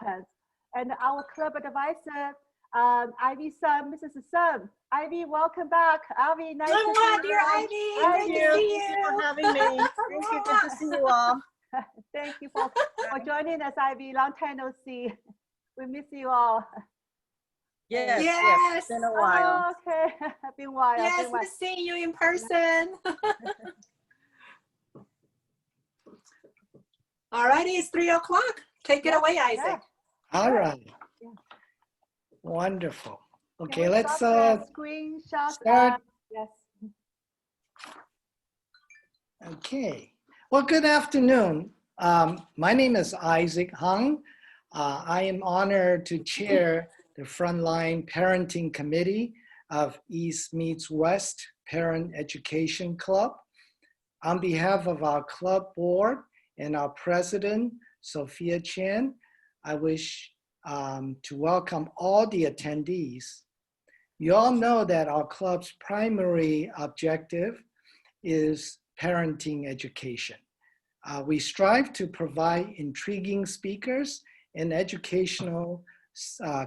And our club advisor, Ivy's son, Mrs. Sun. Ivy, welcome back. Ivy, nice to see you. Dear Ivy. Thank you. Thank you for having me. Thank you. Good to see you all. Thank you for joining us, Ivy. Long time no see. We miss you all. Yes. It's been a while. Oh, okay. Been a while. Yes, we see you in person. All righty, it's 3 o'clock. Take it away, Isaac. Yeah. All right. Yeah. Wonderful. Okay, Can we let's stop the screenshot. start. Yes. Okay. Well, good afternoon. My name is Isaac Hung. I am honored to chair the Frontline Parenting Committee of East Meets West Parent Education Club. On behalf of our club board and our president, Sophia Chan, I wish to welcome all the attendees. You all know that our club's primary objective is parenting education. We strive to provide intriguing speakers and educational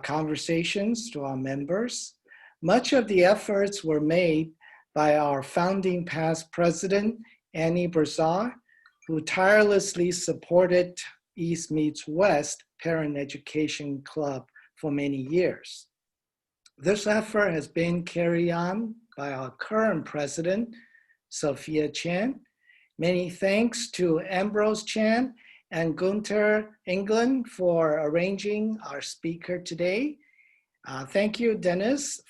conversations to our members. Much of the efforts were made by our founding past president, Annie Brazar, who tirelessly supported East Meets West Parent Education Club for many years. This effort has been carried on by our current president, Sophia Chan. Many thanks to Ambrose Chan and Guenter Engling for arranging our speaker today. Thank you, Denis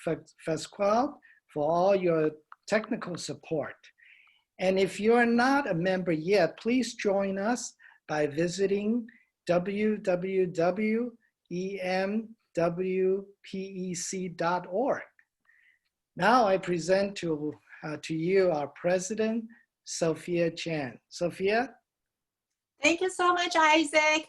Fasquelle, for all your technical support. And if you're not a member yet, please join us by visiting www.emwpec.org. Now I present to you our president, Sophia Chan. Sophia? Thank you so much, Isaac.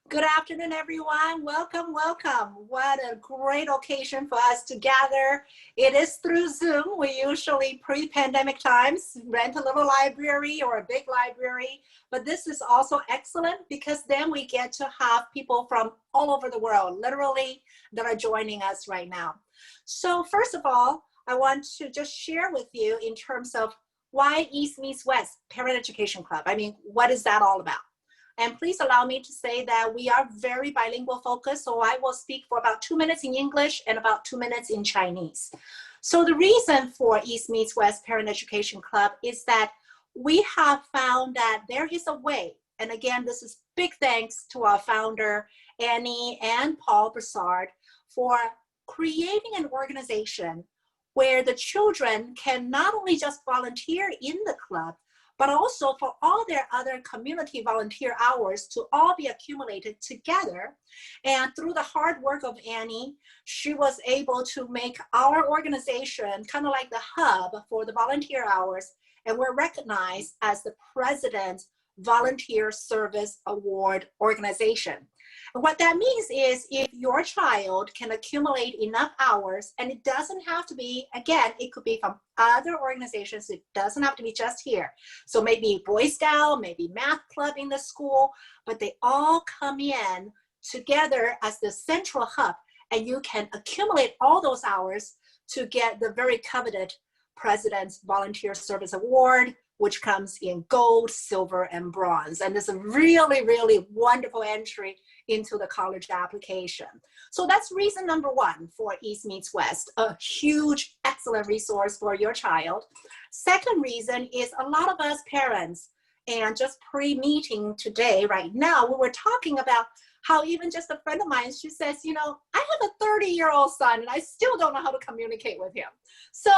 Good afternoon, everyone. Welcome, welcome. What a great occasion for us to gather. It is through Zoom. We usually, pre-pandemic times, rent a little library or a big library. But this is also excellent because then we get to have people from all over the world, literally, that are joining us right now. So first of all, I want to just share with you in terms of why East Meets West Parent Education Club. I mean, what is that all about? And please allow me to say that we are very bilingual focused, so I will speak for about 2 minutes in English and about 2 minutes in Chinese. So the reason for East Meets West Parent Education Club is that we have found that there is a way, and again, this is big thanks to our founder, Annie and Paul Broussard, for creating an organization where the children can not only just volunteer in the club, but also for all their other community volunteer hours to all be accumulated together. And through the hard work of Annie, she was able to make our organization kind of like the hub for the volunteer hours. And we're recognized as the President's Volunteer Service Award organization. And what that means is if your child can accumulate enough hours, and it doesn't have to be, again, it could be from other organizations, it doesn't have to be just here. So maybe Boy Scout, maybe math club in the school, but they all come in together as the central hub, and you can accumulate all those hours to get the very coveted President's Volunteer Service Award, which comes in gold, silver, and bronze. And it's a really, really wonderful entry into the college application. So that's reason number one for East Meets West, a huge, excellent resource for your child. Second reason is a lot of us parents, and just pre-meeting today, right now, we were talking about how even just a friend of mine, she says, you know, I have a 30-year-old son and I still don't know how to communicate with him. So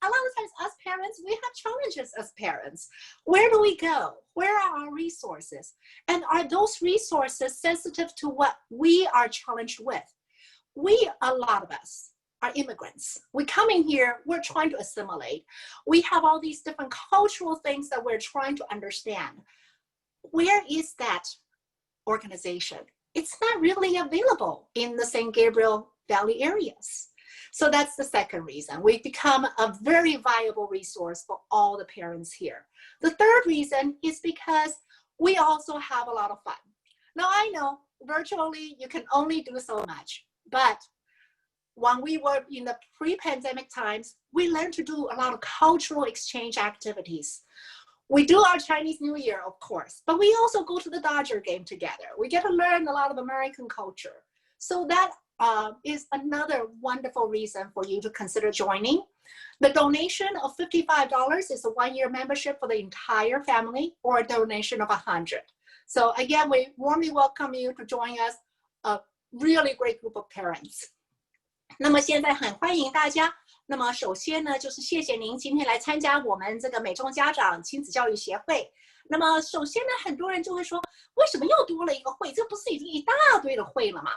a lot of times us parents, we have challenges as parents. Where do we go? Where are our resources? And are those resources sensitive to what we are challenged with? We, a lot of us, are immigrants. We come in here, we're trying to assimilate. We have all these different cultural things that we're trying to understand. Where is that organization? It's not really available in the St. Gabriel Valley areas. So that's the second reason. We've become a very viable resource for all the parents here. The third reason is because we also have a lot of fun. Now I know virtually, you can only do so much. But when we were in the pre-pandemic times, we learned to do a lot of cultural exchange activities. We do our Chinese New Year, of course, but we also go to the Dodger game together. We get to learn a lot of American culture. So that is another wonderful reason for you to consider joining. The donation of $55 is a one-year membership for the entire family, or a donation of $100. So again, we warmly welcome you to join us, a really great group of parents. 那么现在很欢迎大家。那么首先呢，就是谢谢您今天来参加我们这个美中家长亲子教育协会。那么首先呢，很多人就会说，为什么又多了一个会？这不是已经一大堆的会了吗？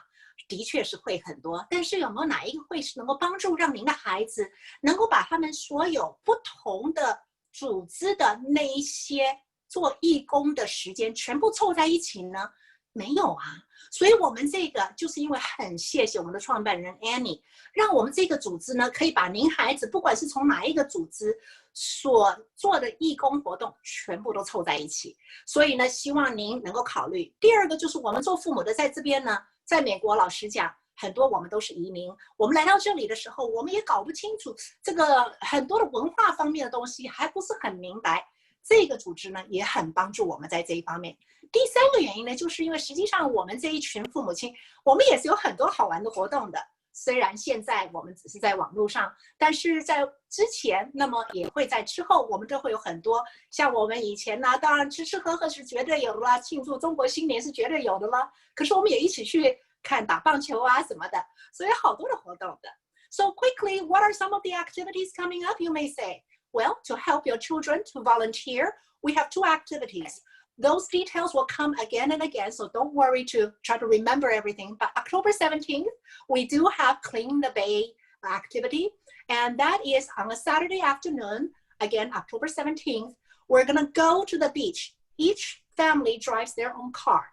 的确是会很多，但是有没有哪一个会是能够帮助让您的孩子能够把他们所有不同的组织的那一些做义工的时间全部凑在一起呢？没有啊。所以我们这个就是因为很谢谢我们的创办人 Annie， 让我们这个组织呢可以把您孩子不管是从哪一个组织所做的义工活动全部都凑在一起。所以呢，希望您能够考虑。第二个就是我们做父母的在这边呢，在美国老实讲，很多我们都是移民，我们来到这里的时候，我们也搞不清楚这个很多的文化方面的东西，还不是很明白。这个组织呢也很帮助我们在这一方面。第三个原因呢，就是因为实际上我们这一群父母亲，我们也是有很多好玩的活动的。虽然现在我们只是在网络上，但是在之前，那么也会在之后，我们都会有很多。像我们以前呢，当然吃吃喝喝是绝对有的啦，庆祝中国新年是绝对有的啦。可是我们也一起去看打棒球啊什么的，所以好多的活动的。So quickly, what are some of the activities coming up? You may say. Well, to help your children to volunteer, we have two activities. Those details will come again and again, so don't worry to try to remember everything. But October 17th, we do have Clean the Bay activity, and that is on a Saturday afternoon. Again, October 17th, we're gonna go to the beach. Each family drives their own car,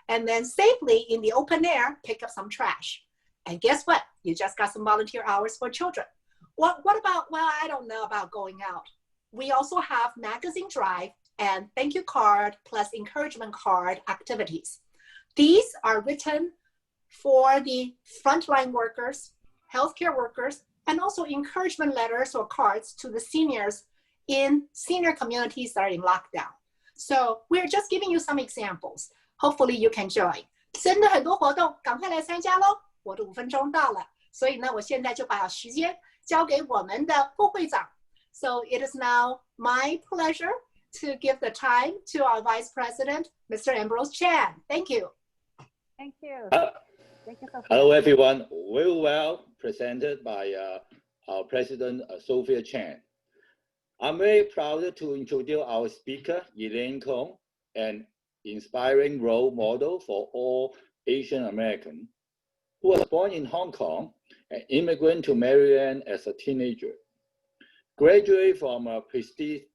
and then safely in the open air, pick up some trash. And guess what? You just got some volunteer hours for children. What about, well, I don't know about going out. We also have magazine drive and thank you card plus encouragement card activities. These are written for the frontline workers, healthcare workers, and also encouragement letters or cards to the seniors in senior communities that are in lockdown. So we're just giving you some examples. Hopefully you can join. 真的很多活动，赶快来参加咯。我的5分钟到了，所以呢，我现在就把时间交给我们的副会长。So it is now my pleasure to give the time to our Vice President, Mr. Ambrose Chan. Thank you. Thank you. Thank you so much. Hello, everyone. Very well presented by our President, Sophia Chan. I'm very proud to introduce our speaker, Elaine Kung, an inspiring role model for all Asian Americans, who was born in Hong Kong and immigrant to Maryland as a teenager. Graduated from a prestigious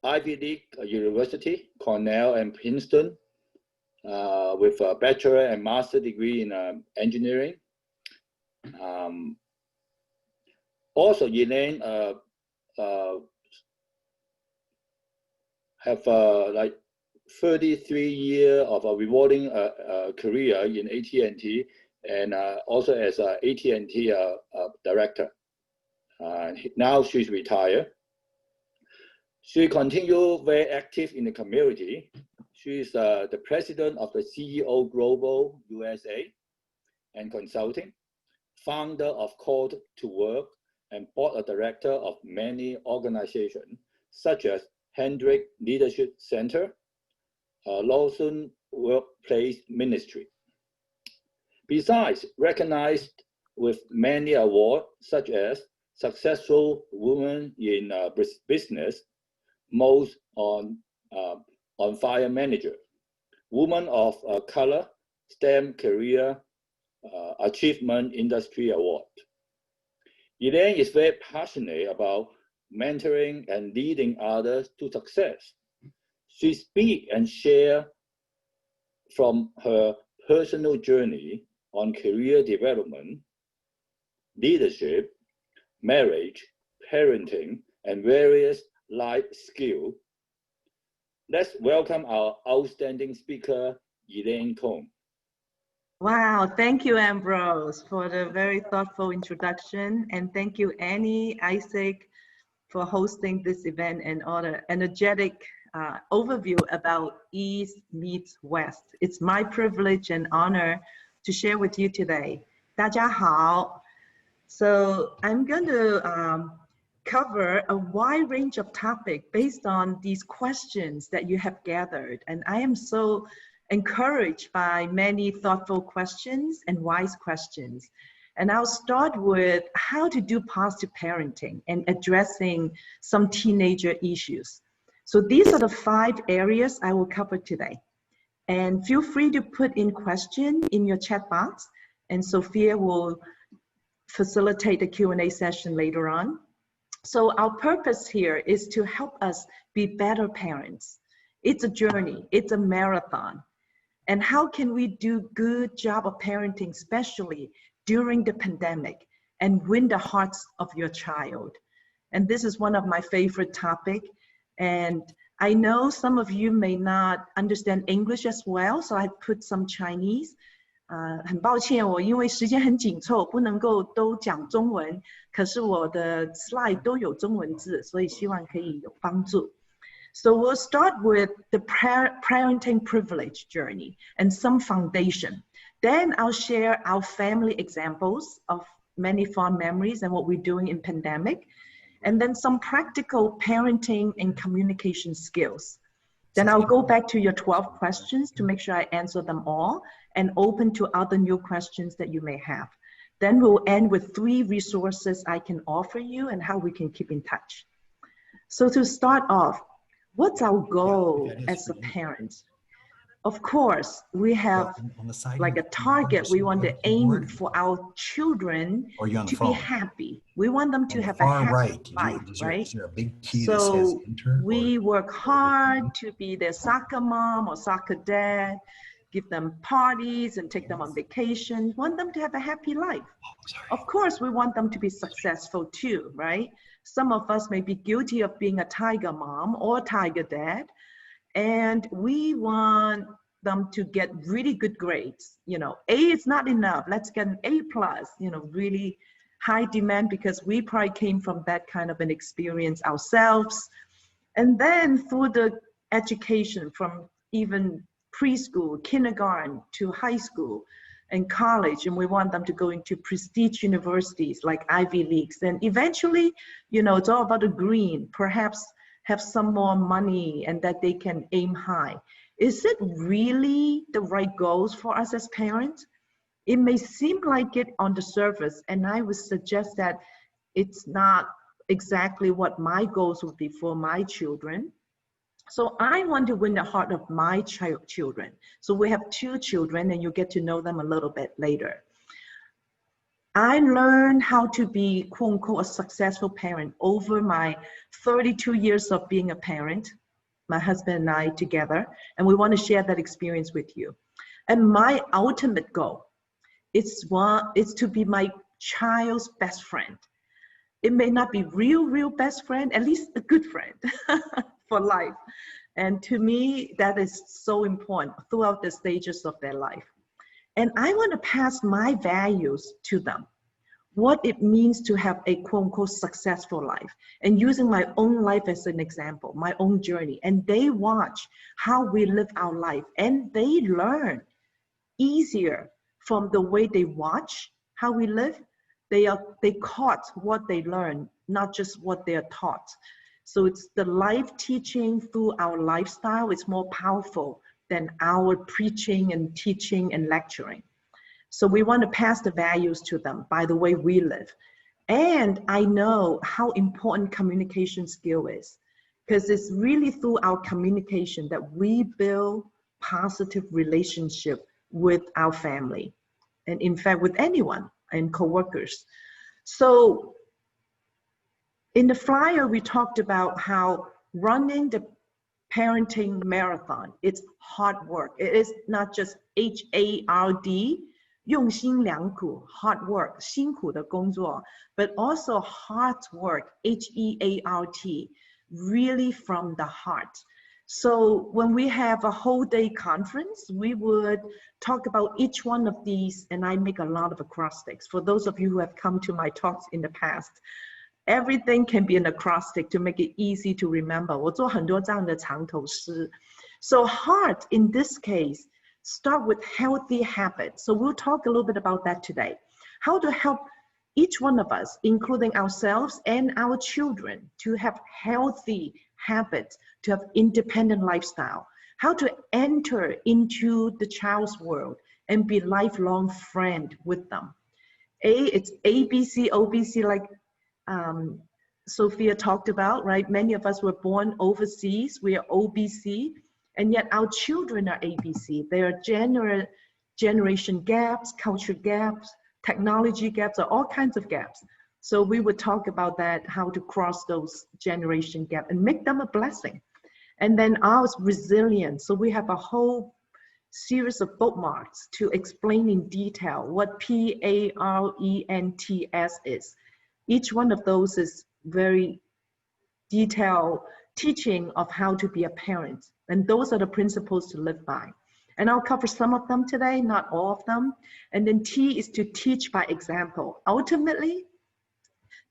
Ivy League University, Cornell and Princeton, with a bachelor and master degree in engineering. Also, Elaine have like 33 years of a rewarding career in AT&T, and also as a AT&T director. Now she's retired. She continues very active in the community. She's the president of the CEO Global USA and Consulting, founder of Call to Work, and board of director of many organizations, such as Hendrick Leadership Center, Lawson Workplace Ministry. Besides, recognized with many awards, such as Successful Woman in Business, Most on Fire Manager, Woman of Color, STEM Career Achievement Industry Award. Elaine is very passionate about mentoring and leading others to success. She speaks and shares from her personal journey on career development, leadership, marriage, parenting, and various life skills. Let's welcome our outstanding speaker, Elaine Kung. Wow, thank you, Ambrose, for the very thoughtful introduction. And thank you, Annie, Isaac, for hosting this event and all the energetic overview about East meets West. It's my privilege and honor to share with you today. 大家好. So I'm going to cover a wide range of topics based on these questions that you have gathered. And I am so encouraged by many thoughtful questions and wise questions. And I'll start with how to do positive parenting and addressing some teenager issues. So these are the 5 areas I will cover today. And feel free to put in questions in your chat box, and Sophia will facilitate the Q&A session later on. So our purpose here is to help us be better parents. It's a journey, it's a marathon. And how can we do good job of parenting, especially during the pandemic, and win the hearts of your child? And this is one of my favorite topics. And I know some of you may not understand English as well, so I put some Chinese. 很抱歉，我因为时间很紧凑，不能够都讲中文，可是我的 slide 都有中文字，所以希望可以有帮助。So we'll start with the parenting privilege journey and some foundation. Then I'll share our family examples of many fond memories and what we're doing in pandemic. And then some practical parenting and communication skills. Then I'll go back to your 12 questions to make sure I answer them all and open to other new questions that you may have. Then we'll end with 3 resources I can offer you and how we can keep in touch. So to start off, what's our goal as a parent? Of course, we have like a target. We want to aim for our children to be happy. We want them to have a happy life, right? So we work hard to be their soccer mom or soccer dad, give them parties and take them on vacation, want them to have a happy life. Of course, we want them to be successful too, right? Some of us may be guilty of being a tiger mom or tiger dad. And we want them to get really good grades. You know, A is not enough. Let's get an A+, you know, really high demand because we probably came from that kind of an experience ourselves. And then through the education from even preschool, kindergarten to high school and college, and we want them to go into prestige universities like Ivy Leagues. And eventually, you know, it's all about the green, perhaps have some more money and that they can aim high. Is it really the right goals for us as parents? It may seem like it on the surface, and I would suggest that it's not exactly what my goals would be for my children. So I want to win the heart of my children. So we have 2 children, and you'll get to know them a little bit later. I learned how to be, quote unquote, a successful parent over my 32 years of being a parent, my husband and I together, and we want to share that experience with you. And my ultimate goal is to be my child's best friend. It may not be real best friend, at least a good friend for life. And to me, that is so important throughout the stages of their life. And I want to pass my values to them, what it means to have a quote unquote successful life, and using my own life as an example, my own journey. And they watch how we live our life, and they learn easier from the way they watch how we live. They caught what they learn, not just what they are taught. So it's the life teaching through our lifestyle. It's more powerful than our preaching and teaching and lecturing. So we want to pass the values to them by the way we live. And I know how important communication skill is, because it's really through our communication that we build positive relationship with our family, and in fact with anyone and coworkers. So in the flyer, we talked about how running the parenting marathon, it's hard work. It is not just HARD, 用心良苦, hard work, 辛苦的工作, but also heart work, HEART, really from the heart. So when we have a whole day conference, we would talk about each one of these, and I make a lot of acrostics. For those of you who have come to my talks in the past, everything can be an acrostic to make it easy to remember. 我做很多这样的长头诗. So heart, in this case, start with healthy habits. So we'll talk a little bit about that today. How to help each one of us, including ourselves and our children, to have healthy habits, to have independent lifestyle. How to enter into the child's world and be lifelong friend with them. It's ABC, OBC, like Sophia talked about, right? Many of us were born overseas. We are OBC, and yet our children are ABC. There are generation gaps, culture gaps, technology gaps, or all kinds of gaps. So we would talk about that, how to cross those generation gaps and make them a blessing. And then ours, resilience. So we have a whole series of bookmarks to explain in detail what PARENTS is. Each one of those is very detailed teaching of how to be a parent. And those are the principles to live by. And I'll cover some of them today, not all of them. And then T is to teach by example. Ultimately,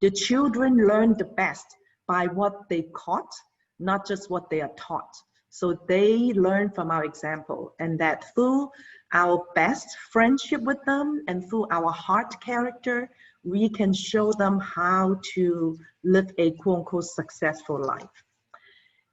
the children learn the best by what they caught, not just what they are taught. So they learn from our example, and that through our best friendship with them and through our heart character, we can show them how to live a quote-unquote successful life.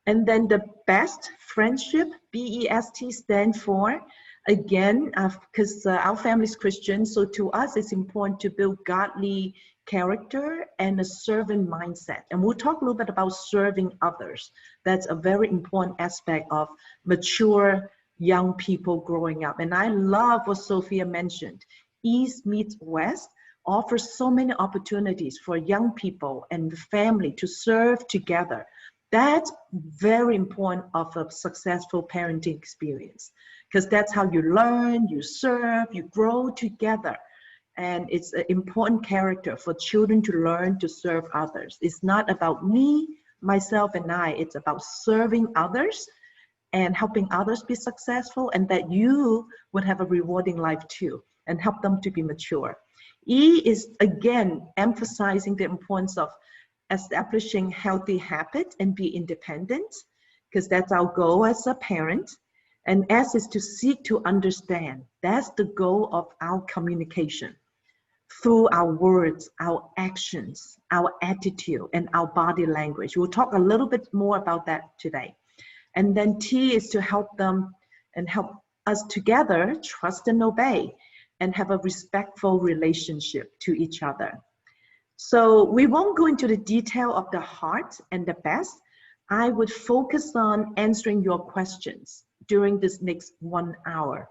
And then the best friendship, BEST, stand for, again, because our family is Christian, so to us it's important to build godly character and a servant mindset. And we'll talk a little bit about serving others. That's a very important aspect of mature young people growing up. And I love what Sophia mentioned. East meets West offers so many opportunities for young people and the family to serve together. That's very important of a successful parenting experience, because that's how you learn, you serve, you grow together. And it's an important character for children to learn to serve others. It's not about me, myself, and I. It's about serving others and helping others be successful, and that you would have a rewarding life too, and help them to be mature. E is, again, emphasizing the importance of establishing healthy habits and be independent, because that's our goal as a parent. And S is to seek to understand. That's the goal of our communication through our words, our actions, our attitude, and our body language. We'll talk a little bit more about that today. And then T is to help them and help us together trust and obey and have a respectful relationship to each other. So we won't go into the detail of the heart and the best. I would focus on answering your questions during this next 1 hour.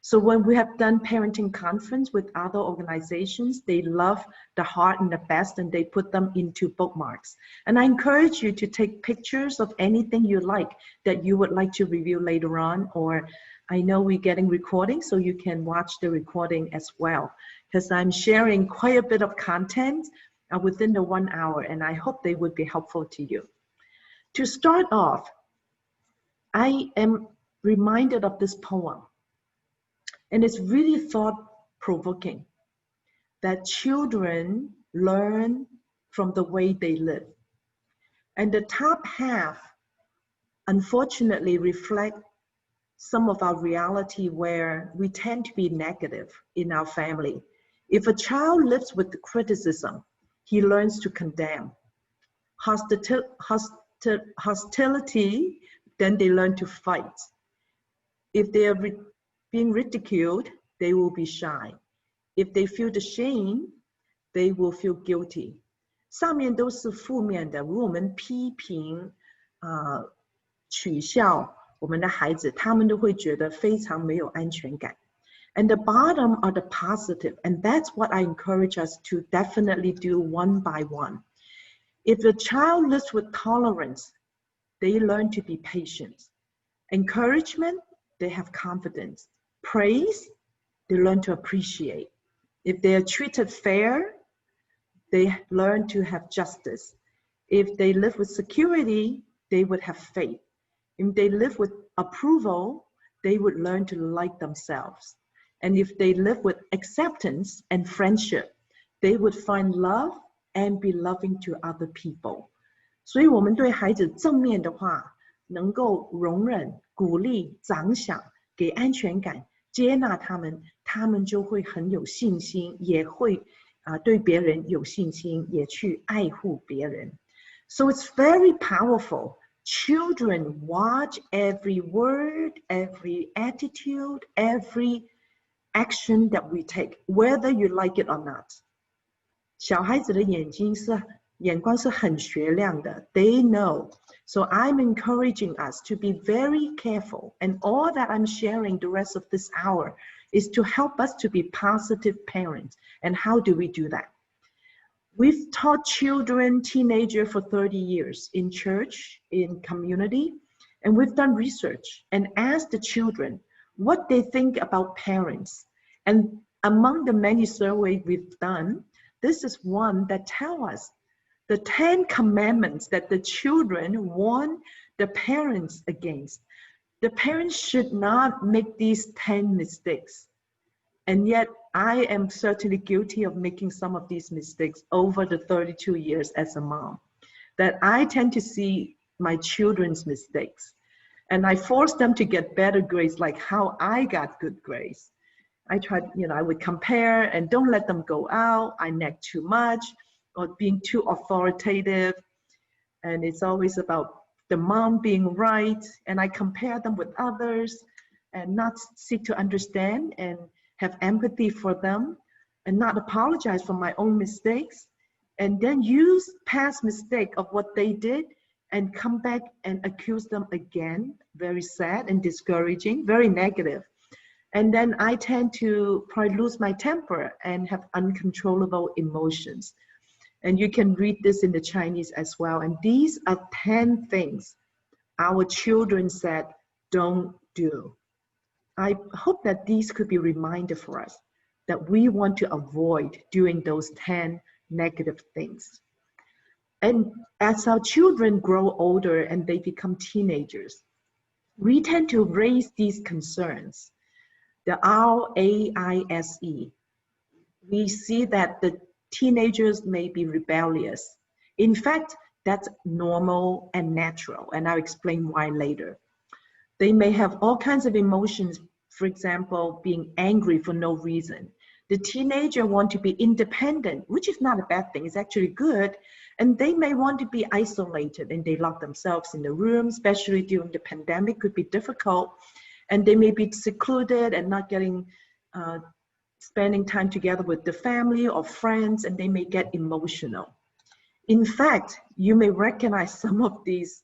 So when we have done parenting conference with other organizations, they love the heart and the best, and they put them into bookmarks. And I encourage you to take pictures of anything you like that you would like to review later on, or I know we're getting recording, so you can watch the recording as well, because I'm sharing quite a bit of content within the 1 hour, and I hope they would be helpful to you. To start off, I am reminded of this poem, and it's really thought-provoking, that children learn from the way they live. And the top half, unfortunately, reflect some of our reality where we tend to be negative in our family. If a child lives with the criticism, he learns to condemn. Hostility, then they learn to fight. If they are being ridiculed, they will be shy. If they feel the shame, they will feel guilty. 上面都是负面的，如果我们批评、取笑我们的孩子，他们都会觉得非常没有安全感。And the bottom are the positive, and that's what I encourage us to definitely do one by one. If the child lives with tolerance, they learn to be patient. Encouragement, they have confidence. Praise, they learn to appreciate. If they are treated fair, they learn to have justice. If they live with security, they would have faith. If they live with approval, they would learn to like themselves. And if they live with acceptance and friendship, they would find love and be loving to other people. 所以我们对孩子正面的话，能够容忍、鼓励、奖赏，给安全感，接纳他们，他们就会很有信心，也会对别人有信心，也去爱护别人。So it's very powerful. Children watch every word, every attitude, every action that we take, whether you like it or not. 小孩子的眼光是很雪亮的 They know. So I'm encouraging us to be very careful. And all that I'm sharing the rest of this hour is to help us to be positive parents. And how do we do that? We've taught children, teenagers for 30 years in church, in community, and we've done research and asked the children what they think about parents. And among the many surveys we've done, this is one that tells us the 10 commandments that the children warn the parents against. The parents should not make these 10 mistakes. And yet, I am certainly guilty of making some of these mistakes over the 32 years as a mom, that I tend to see my children's mistakes. And I force them to get better grades, like how I got good grades. I tried, I would compare and don't let them go out. I nag too much or being too authoritative. And it's always about the mom being right. And I compare them with others and not seek to understand and have empathy for them and not apologize for my own mistakes. And then use past mistake of what they did and come back and accuse them again. Very sad and discouraging, very negative. And then I tend to probably lose my temper and have uncontrollable emotions. And you can read this in the Chinese as well. And these are 10 things our children said, don't do. I hope that these could be a reminder for us that we want to avoid doing those 10 negative things. And as our children grow older and they become teenagers, we tend to raise these concerns. The RAISE. We see that the teenagers may be rebellious. In fact, that's normal and natural, and I'll explain why later. They may have all kinds of emotions, for example, being angry for no reason. The teenager want to be independent, which is not a bad thing, it's actually good. And they may want to be isolated and they lock themselves in the room, especially during the pandemic, could be difficult. And they may be secluded and not getting, spending time together with the family or friends, and they may get emotional. In fact, you may recognize some of these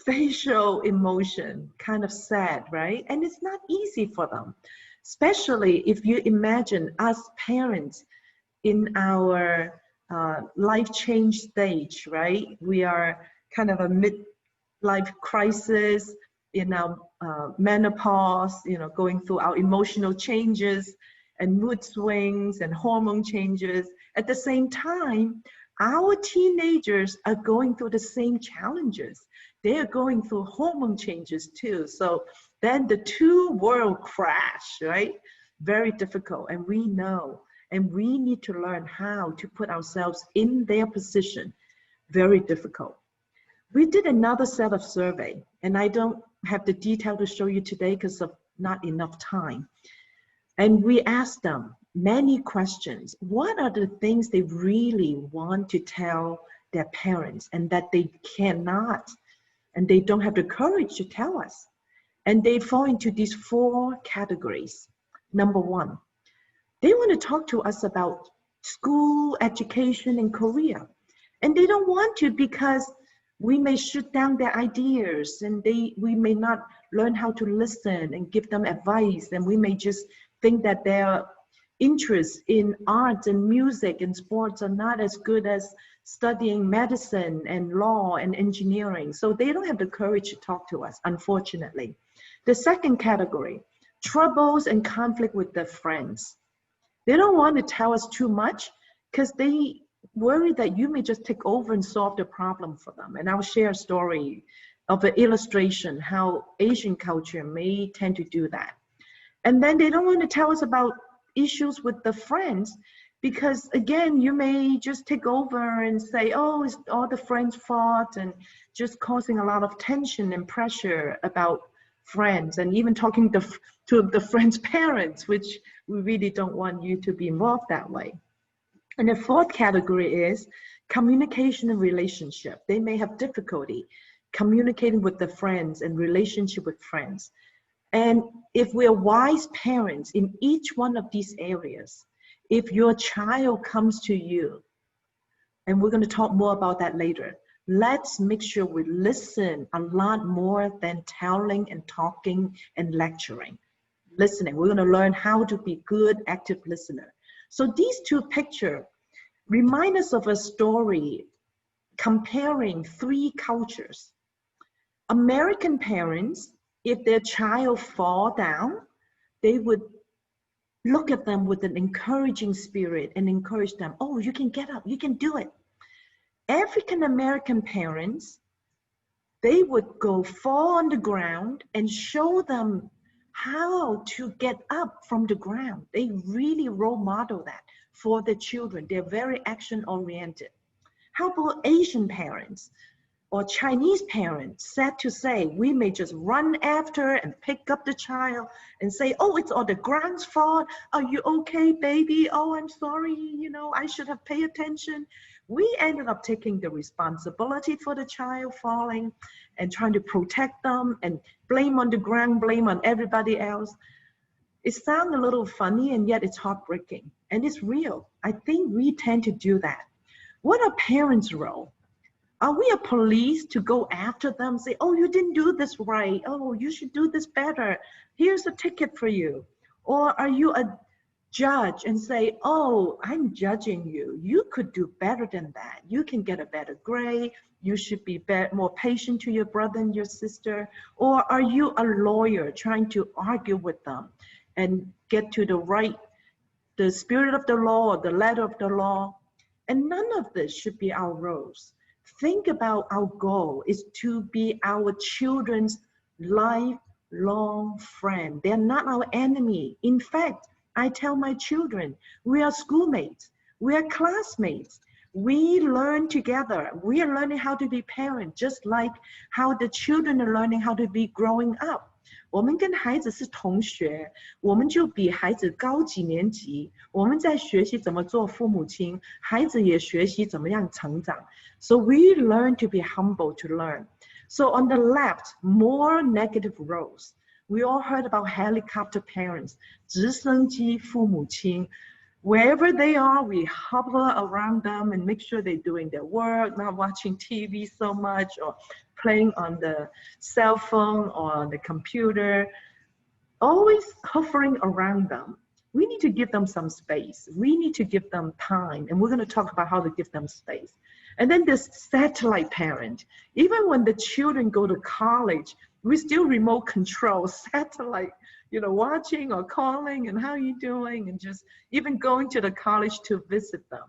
facial emotion, kind of sad, right? And it's not easy for them, especially if you imagine us parents in our life change stage, right? We are kind of a midlife crisis, in our menopause, going through our emotional changes and mood swings and hormone changes. At the same time, our teenagers are going through the same challenges. They are going through hormone changes too. So then the two worlds crash, right? Very difficult, and we know, and we need to learn how to put ourselves in their position. Very difficult. We did another set of survey, and I don't have the detail to show you today because of not enough time. And we asked them many questions. What are the things they really want to tell their parents and that they cannot, and they don't have the courage to tell us? And they fall into these 4 categories. Number 1, they want to talk to us about school education in Korea. And they don't want to because we may shoot down their ideas, and we may not learn how to listen and give them advice, and we may just think that their interests in arts and music and sports are not as good as studying medicine and law and engineering. So they don't have the courage to talk to us, unfortunately. The second category, troubles and conflict with their friends. They don't want to tell us too much because they worry that you may just take over and solve the problem for them. And I'll share a story of an illustration how Asian culture may tend to do that. And then they don't want to tell us about issues with the friends, because again, you may just take over and say, oh, it's all the friends' fault, and just causing a lot of tension and pressure about friends, and even talking to the friends' parents, which we really don't want you to be involved that way. And the fourth category is communication and relationship. They may have difficulty communicating with the friends and relationship with friends. And if we're wise parents in each one of these areas, if your child comes to you, and we're going to talk more about that later, let's make sure we listen a lot more than telling and talking and lecturing. Listening, we're going to learn how to be good, active listener. So these two pictures remind us of a story comparing three cultures. American parents, if their child fall down, they would look at them with an encouraging spirit and encourage them. Oh, you can get up, you can do it. African American parents, they would go fall on the ground and show them how to get up from the ground. They really role model that for the children. They're very action oriented. How about Asian parents or Chinese parents, sad to say, we may just run after and pick up the child and say, oh, it's all the ground's fault. Are you okay, baby? Oh, I'm sorry, you know, I should have paid attention. We ended up taking the responsibility for the child falling and trying to protect them and blame on the ground, blame on everybody else. It sounds a little funny, and yet it's heartbreaking, and it's real. I think we tend to do that. What are parents' role? Are we a police to go after them, say, oh, you didn't do this right. Oh, you should do this better. Here's a ticket for you. Or are you a judge and say, oh, I'm judging you. You could do better than that. You can get a better grade. You should be more patient to your brother and your sister. Or are you a lawyer trying to argue with them and get to the spirit of the law or the letter of the law? And none of this should be our roles. Think about our goal is to be our children's lifelong friend. They're not our enemy. In fact, I tell my children, we are schoolmates, we are classmates. We learn together. We are learning how to be parents, just like how the children are learning how to be growing up. 我们跟孩子是同学，我们就比孩子高几年级，我们在学习怎么做父母亲，孩子也学习怎么样成长。So we learn to be humble to learn. So on the left, more negative roles. We all heard about helicopter parents, 直升机父母亲. Wherever they are, we hover around them and make sure they're doing their work, not watching TV so much or playing on the cell phone or on the computer, always hovering around them. We need to give them some space. We need to give them time, and we're going to talk about how to give them space. And then this satellite parent, even when the children go to college, we still remote control satellite, you know, watching or calling and how are you doing, and just even going to the college to visit them.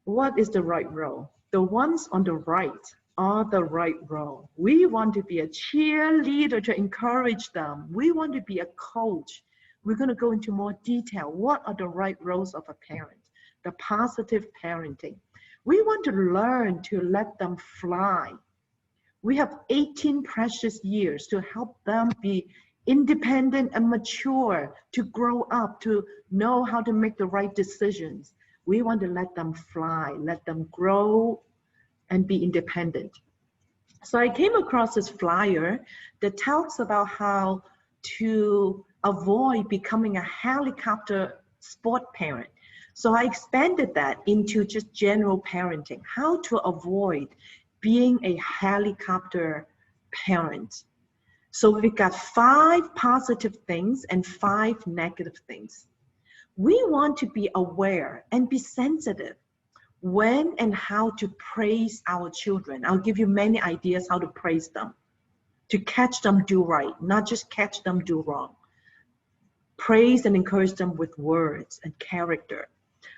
What is the right role? The ones on the right are the right role. We want to be a cheerleader to encourage them. We want to be a coach. We're going to go into more detail. What are the right roles of a parent? The positive parenting. We want to learn to let them fly. We have 18 precious years to help them be independent and mature, to grow up, to know how to make the right decisions. We want to let them fly, let them grow and be independent. So I came across this flyer that talks about how to avoid becoming a helicopter sport parent. So I expanded that into just general parenting, how to avoid being a helicopter parent. So we've got 5 positive things and 5 negative things. We want to be aware and be sensitive when and how to praise our children. I'll give you many ideas how to praise them, to catch them do right, not just catch them do wrong. Praise and encourage them with words and character.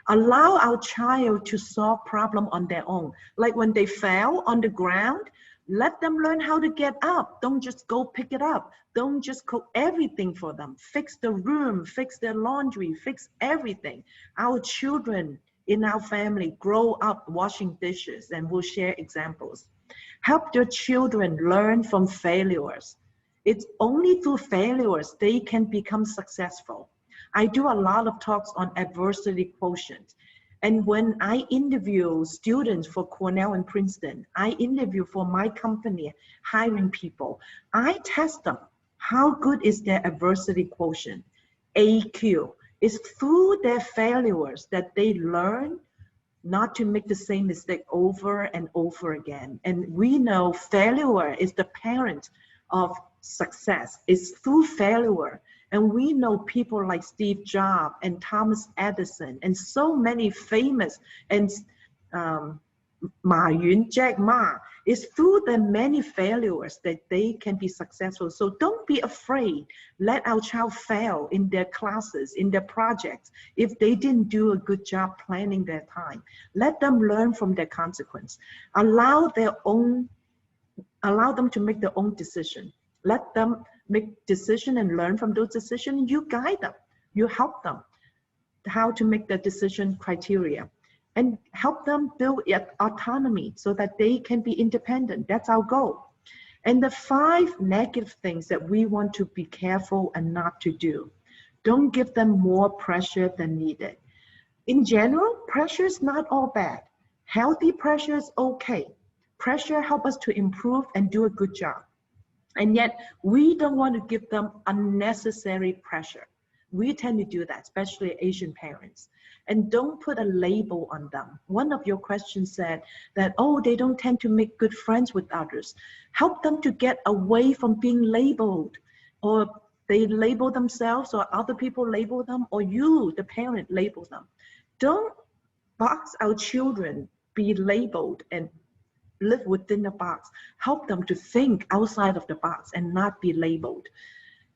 Allow our child to solve problem on their own. Like when they fell on the ground, Let them learn how to get up. Don't just go pick it up. Don't just cook everything for them. Fix the room, fix their laundry, fix everything. Our children in our family grow up washing dishes, and we'll share examples. Help your children learn from failures. It's only through failures they can become successful. I do a lot of talks on adversity quotient. And when I interview students for Cornell and Princeton, I interview for my company, hiring people, I test them. How good is their adversity quotient? AQ. It's through their failures that they learn not to make the same mistake over and over again. And we know failure is the parent of success. It's through failure. And we know people like Steve Jobs and Thomas Edison and so many famous, and Ma Yun, Jack Ma. It's through the many failures that they can be successful. So don't be afraid. Let our child fail in their classes, in their projects, if they didn't do a good job planning their time. Let them learn from their consequence. Allow them to make their own decision. Let them make decision and learn from those decisions. You guide them, you help them how to make the decision criteria, and help them build autonomy so that they can be independent. That's our goal. And the 5 negative things that we want to be careful and not to do. Don't give them more pressure than needed. In general, pressure is not all bad. Healthy pressure is okay. Pressure helps us to improve and do a good job. And yet, we don't want to give them unnecessary pressure. We tend to do that, especially Asian parents. And don't put a label on them. One of your questions said that, oh, they don't tend to make good friends with others. Help them to get away from being labeled, or they label themselves, or other people label them, or you, the parent, label them. Don't box our children, be labeled, and live within the box. Help them to think outside of the box and not be labeled.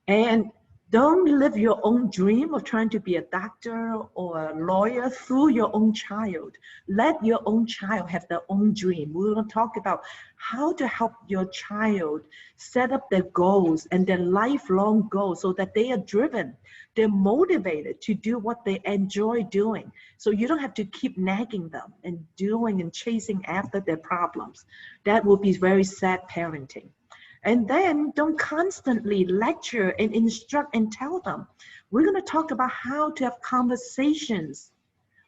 And don't live your own dream of trying to be a doctor or a lawyer through your own child. Let your own child have their own dream. We're going to talk about how to help your child set up their goals and their lifelong goals so that they are driven. They're motivated to do what they enjoy doing. So you don't have to keep nagging them and doing and chasing after their problems. That will be very sad parenting. And then don't constantly lecture and instruct and tell them. We're going to talk about how to have conversations.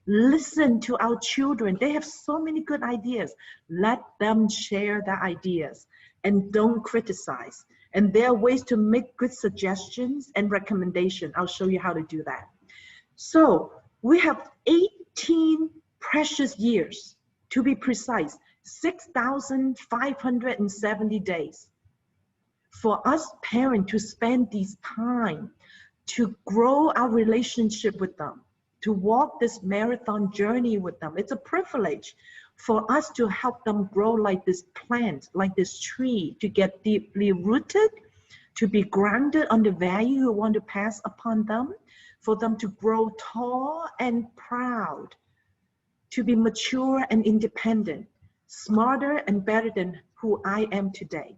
Listen to our children. They have so many good ideas. Let them share their ideas and don't criticize. And there are ways to make good suggestions and recommendations. I'll show you how to do that. So we have 18 precious years, to be precise, 6,570 days. For us parents to spend this time to grow our relationship with them, to walk this marathon journey with them. It's a privilege for us to help them grow like this plant, like this tree, to get deeply rooted, to be grounded on the value we want to pass upon them, for them to grow tall and proud, to be mature and independent, smarter and better than who I am today.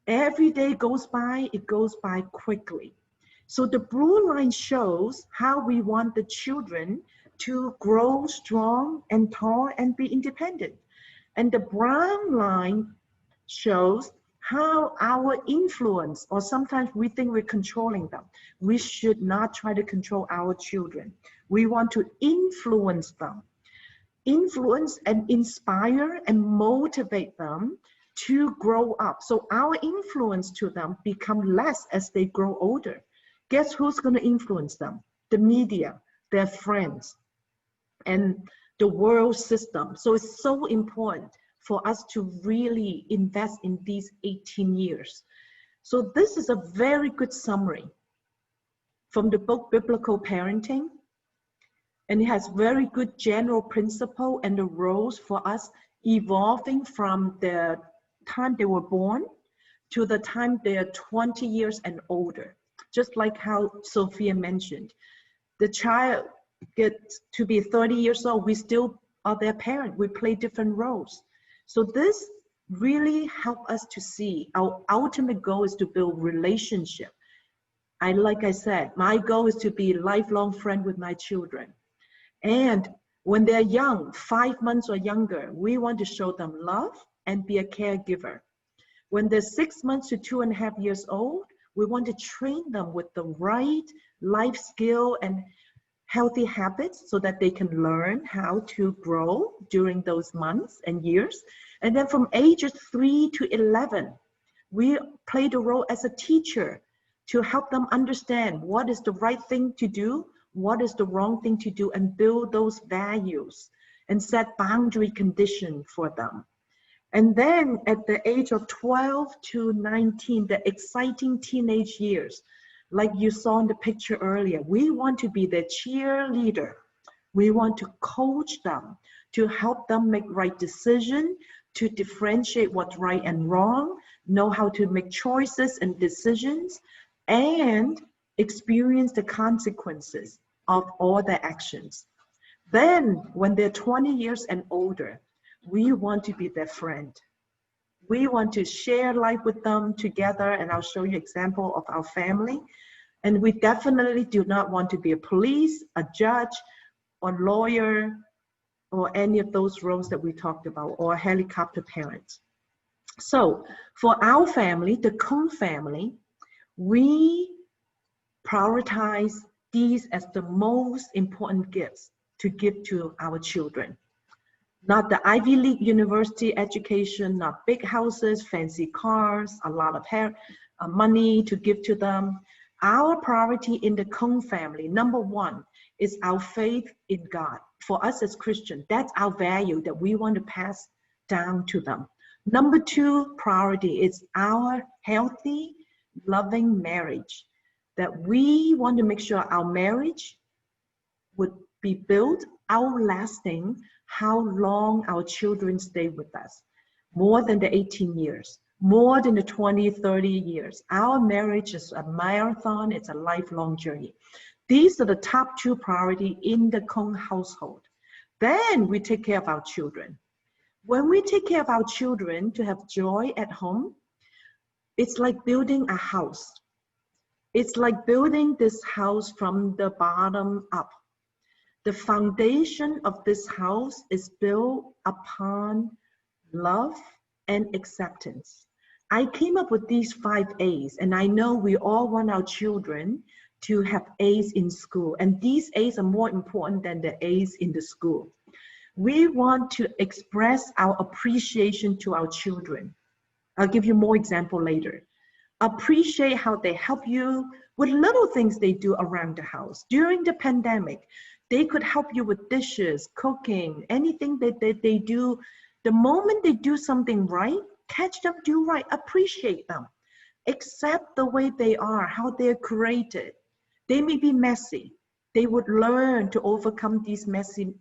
Every day goes by, it goes by quickly. So the blue line shows how we want the children to grow strong and tall and be independent. And the brown line shows how our influence, or sometimes we think we're controlling them. We should not try to control our children. We want to influence them. Influence and inspire and motivate them to grow up. So our influence to them become less as they grow older. Guess who's going to influence them? The media, their friends, and the world system. So it's so important for us to really invest in these 18 years. So this is a very good summary from the book Biblical Parenting. And it has very good general principle and the roles for us evolving from the time they were born to the time they are 20 years and older. Just like how Sophia mentioned, the child gets to be 30 years old, we still are their parent. We play different roles. So this really help us to see our ultimate goal is to build relationship. Like I said, my goal is to be a lifelong friend with my children. And when they're young, 5 months or younger, we want to show them love and be a caregiver. When they're 6 months to 2.5 years old, we want to train them with the right life skill and healthy habits so that they can learn how to grow during those months and years. And then from ages 3 to 11, we play the role as a teacher to help them understand what is the right thing to do, what is the wrong thing to do, and build those values and set boundary conditions for them. And then at the age of 12 to 19, the exciting teenage years, like you saw in the picture earlier, we want to be their cheerleader. We want to coach them to help them make right decisions, to differentiate what's right and wrong, know how to make choices and decisions, and experience the consequences of all their actions. Then when they're 20 years and older, we want to be their friend. We want to share life with them together, and I'll show you an example of our family. And we definitely do not want to be a police, a judge, or lawyer, or any of those roles that we talked about, or helicopter parents. So for our family, the Kung family, we prioritize these as the most important gifts to give to our children. Not the Ivy League university education, not big houses, fancy cars, a lot of money to give to them. Our priority in the Kung family, number one, is our faith in God. For us as Christians, that's our value that we want to pass down to them. Number two priority is our healthy, loving marriage, that we want to make sure our marriage would be built, outlasting how long our children stay with us. More than the 18 years, more than the 20, 30 years. Our marriage is a marathon, it's a lifelong journey. These are the top two priorities in the Kung household. Then we take care of our children. When we take care of our children to have joy at home, it's like building a house. It's like building this house from the bottom up. The foundation of this house is built upon love and acceptance. I came up with these 5 A's, and I know we all want our children to have A's in school, and these A's are more important than the A's in the school. We want to express our appreciation to our children. I'll give you more example later. Appreciate how they help you with little things they do around the house. During the pandemic, they could help you with dishes, cooking, anything that they do. The moment they do something right, catch them do right, appreciate them. Accept the way they are, how they're created. They may be messy. They would learn to overcome these messy,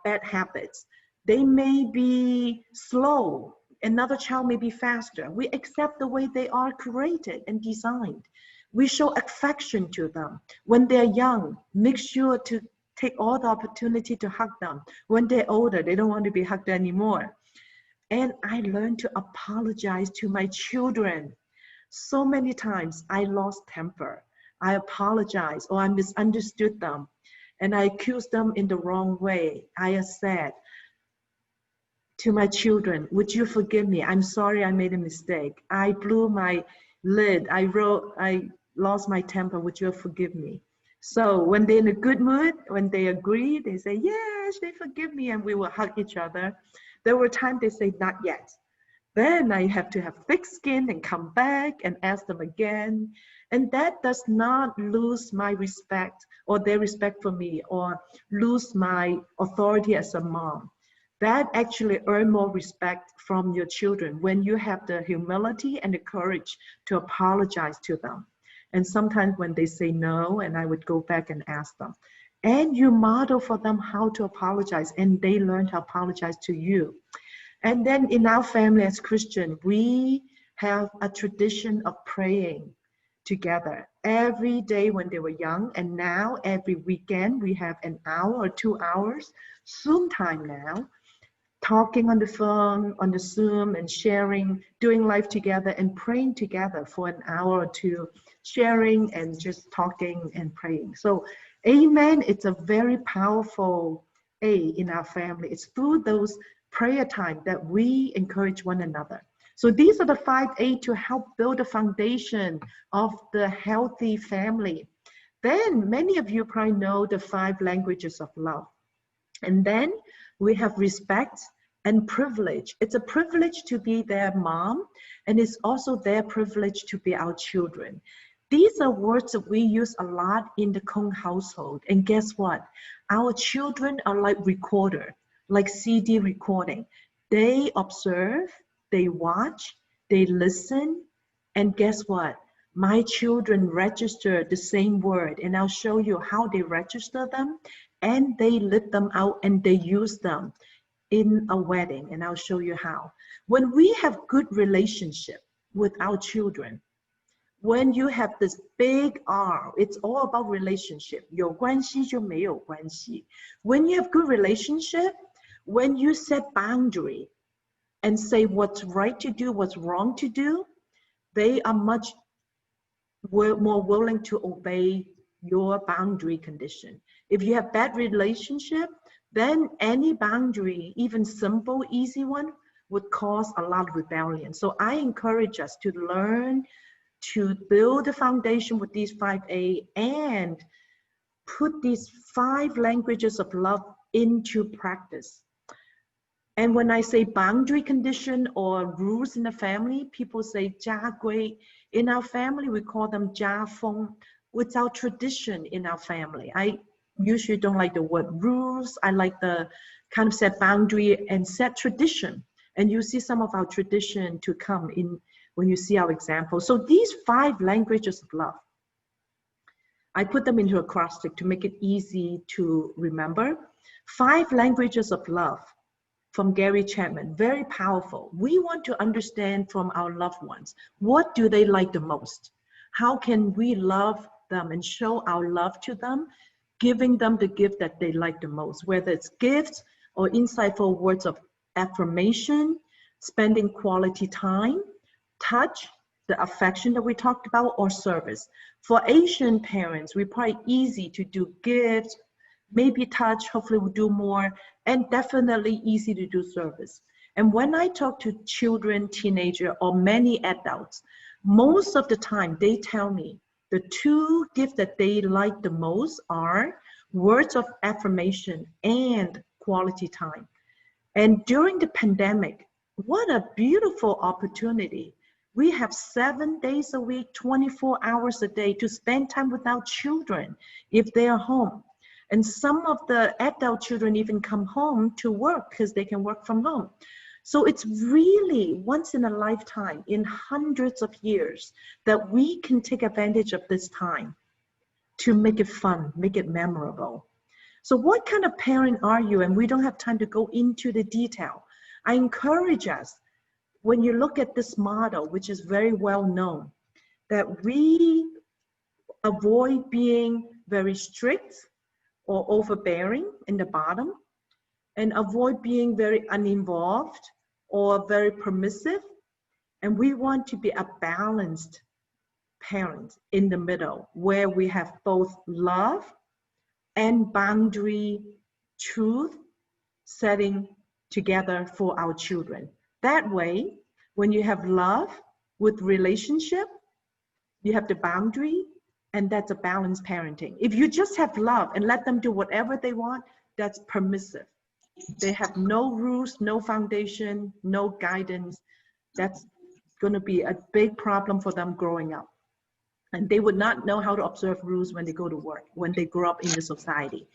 bad habits. They may be slow. Another child may be faster. We accept the way they are created and designed. We show affection to them. When they're young, make sure to take all the opportunity to hug them. When they're older, they don't want to be hugged anymore. And I learned to apologize to my children. So many times I lost temper. I apologized or I misunderstood them. And I accused them in the wrong way. I said to my children, would you forgive me? I'm sorry I made a mistake. I blew my lid. I lost my temper. Would you forgive me? So when they're in a good mood, when they agree, they say, yes, they forgive me, and we will hug each other. There were times they say, not yet. Then I have to have thick skin and come back and ask them again. And that does not lose my respect or their respect for me or lose my authority as a mom. That actually earns more respect from your children when you have the humility and the courage to apologize to them. And sometimes when they say no, and I would go back and ask them. And you model for them how to apologize, and they learn to apologize to you. And then in our family as Christian, we have a tradition of praying together every day when they were young. And now every weekend we have an hour or 2 hours, Zoom time now. talking on the phone, on the Zoom, and sharing, doing life together and praying together for an hour or two, sharing and just talking and praying. So amen, it's a very powerful A in our family. It's through those prayer time that we encourage one another. So these are the 5 A to help build a foundation of the healthy family. Then many of you probably know the 5 languages of love. And then we have respect and privilege. It's a privilege to be their mom, and it's also their privilege to be our children. These are words that we use a lot in the Kung household. And guess what? Our children are like recorder, like CD recording. They observe, they watch, they listen, and guess what? My children register the same word, and I'll show you how they register them, and they live them out and they use them in a wedding, and I'll show you how. When we have good relationship with our children, when you have this big R, it's all about relationship. 有关系就没有关系. When you have good relationship, when you set boundary and say what's right to do, what's wrong to do, they are much more willing to obey your boundary condition. If you have bad relationship, then any boundary, even simple, easy one, would cause a lot of rebellion. So I encourage us to learn to build a foundation with these 5A and put these 5 languages of love into practice. And when I say boundary condition or rules in the family, people say 家规. In our family, we call them 家风. It's our tradition in our family. I usually don't like the word rules. I like the kind of set boundary and set tradition. And you see some of our tradition to come in when you see our example. So these 5 languages of love, I put them into a acrostic to make it easy to remember. 5 languages of love from Gary Chapman, very powerful. We want to understand from our loved ones, what do they like the most? How can we love them and show our love to them, giving them the gift that they like the most, whether it's gifts or insightful words of affirmation, spending quality time, touch, the affection that we talked about, or service. For Asian parents, we're probably easy to do gifts, maybe touch, hopefully we'll do more, and definitely easy to do service. And when I talk to children, teenagers, or many adults, most of the time they tell me the 2 gifts that they like the most are words of affirmation and quality time. And during the pandemic, what a beautiful opportunity. We have 7 days a week, 24 hours a day to spend time with our children if they are home. And some of the adult children even come home to work because they can work from home. So it's really once in a lifetime, in hundreds of years, that we can take advantage of this time to make it fun, make it memorable. So what kind of parent are you? And we don't have time to go into the detail. I encourage us, when you look at this model, which is very well known, that we avoid being very strict or overbearing in the bottom, and avoid being very uninvolved or very permissive. And we want to be a balanced parent in the middle, where we have both love and boundary truth setting together for our children. That way, when you have love with relationship, you have the boundary, and that's a balanced parenting. If you just have love and let them do whatever they want, that's permissive. They have no rules, no foundation, no guidance. That's going to be a big problem for them growing up. And they would not know how to observe rules when they go to work, when they grow up in the society.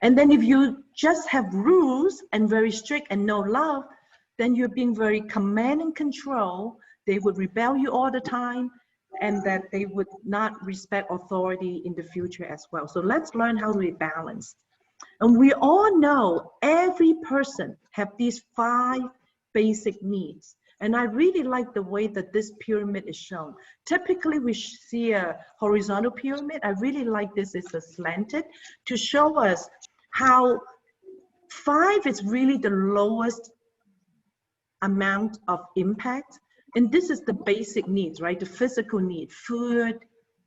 And then if you just have rules and very strict and no love, then you're being very command and control. They would rebel you all the time, and that they would not respect authority in the future as well. So let's learn how to be balanced. And we all know every person have these 5 basic needs. And I really like the way that this pyramid is shown. Typically, we see a horizontal pyramid. I really like this. It's a slanted to show us how 5 is really the lowest amount of impact. And this is the basic needs, right? The physical need, food,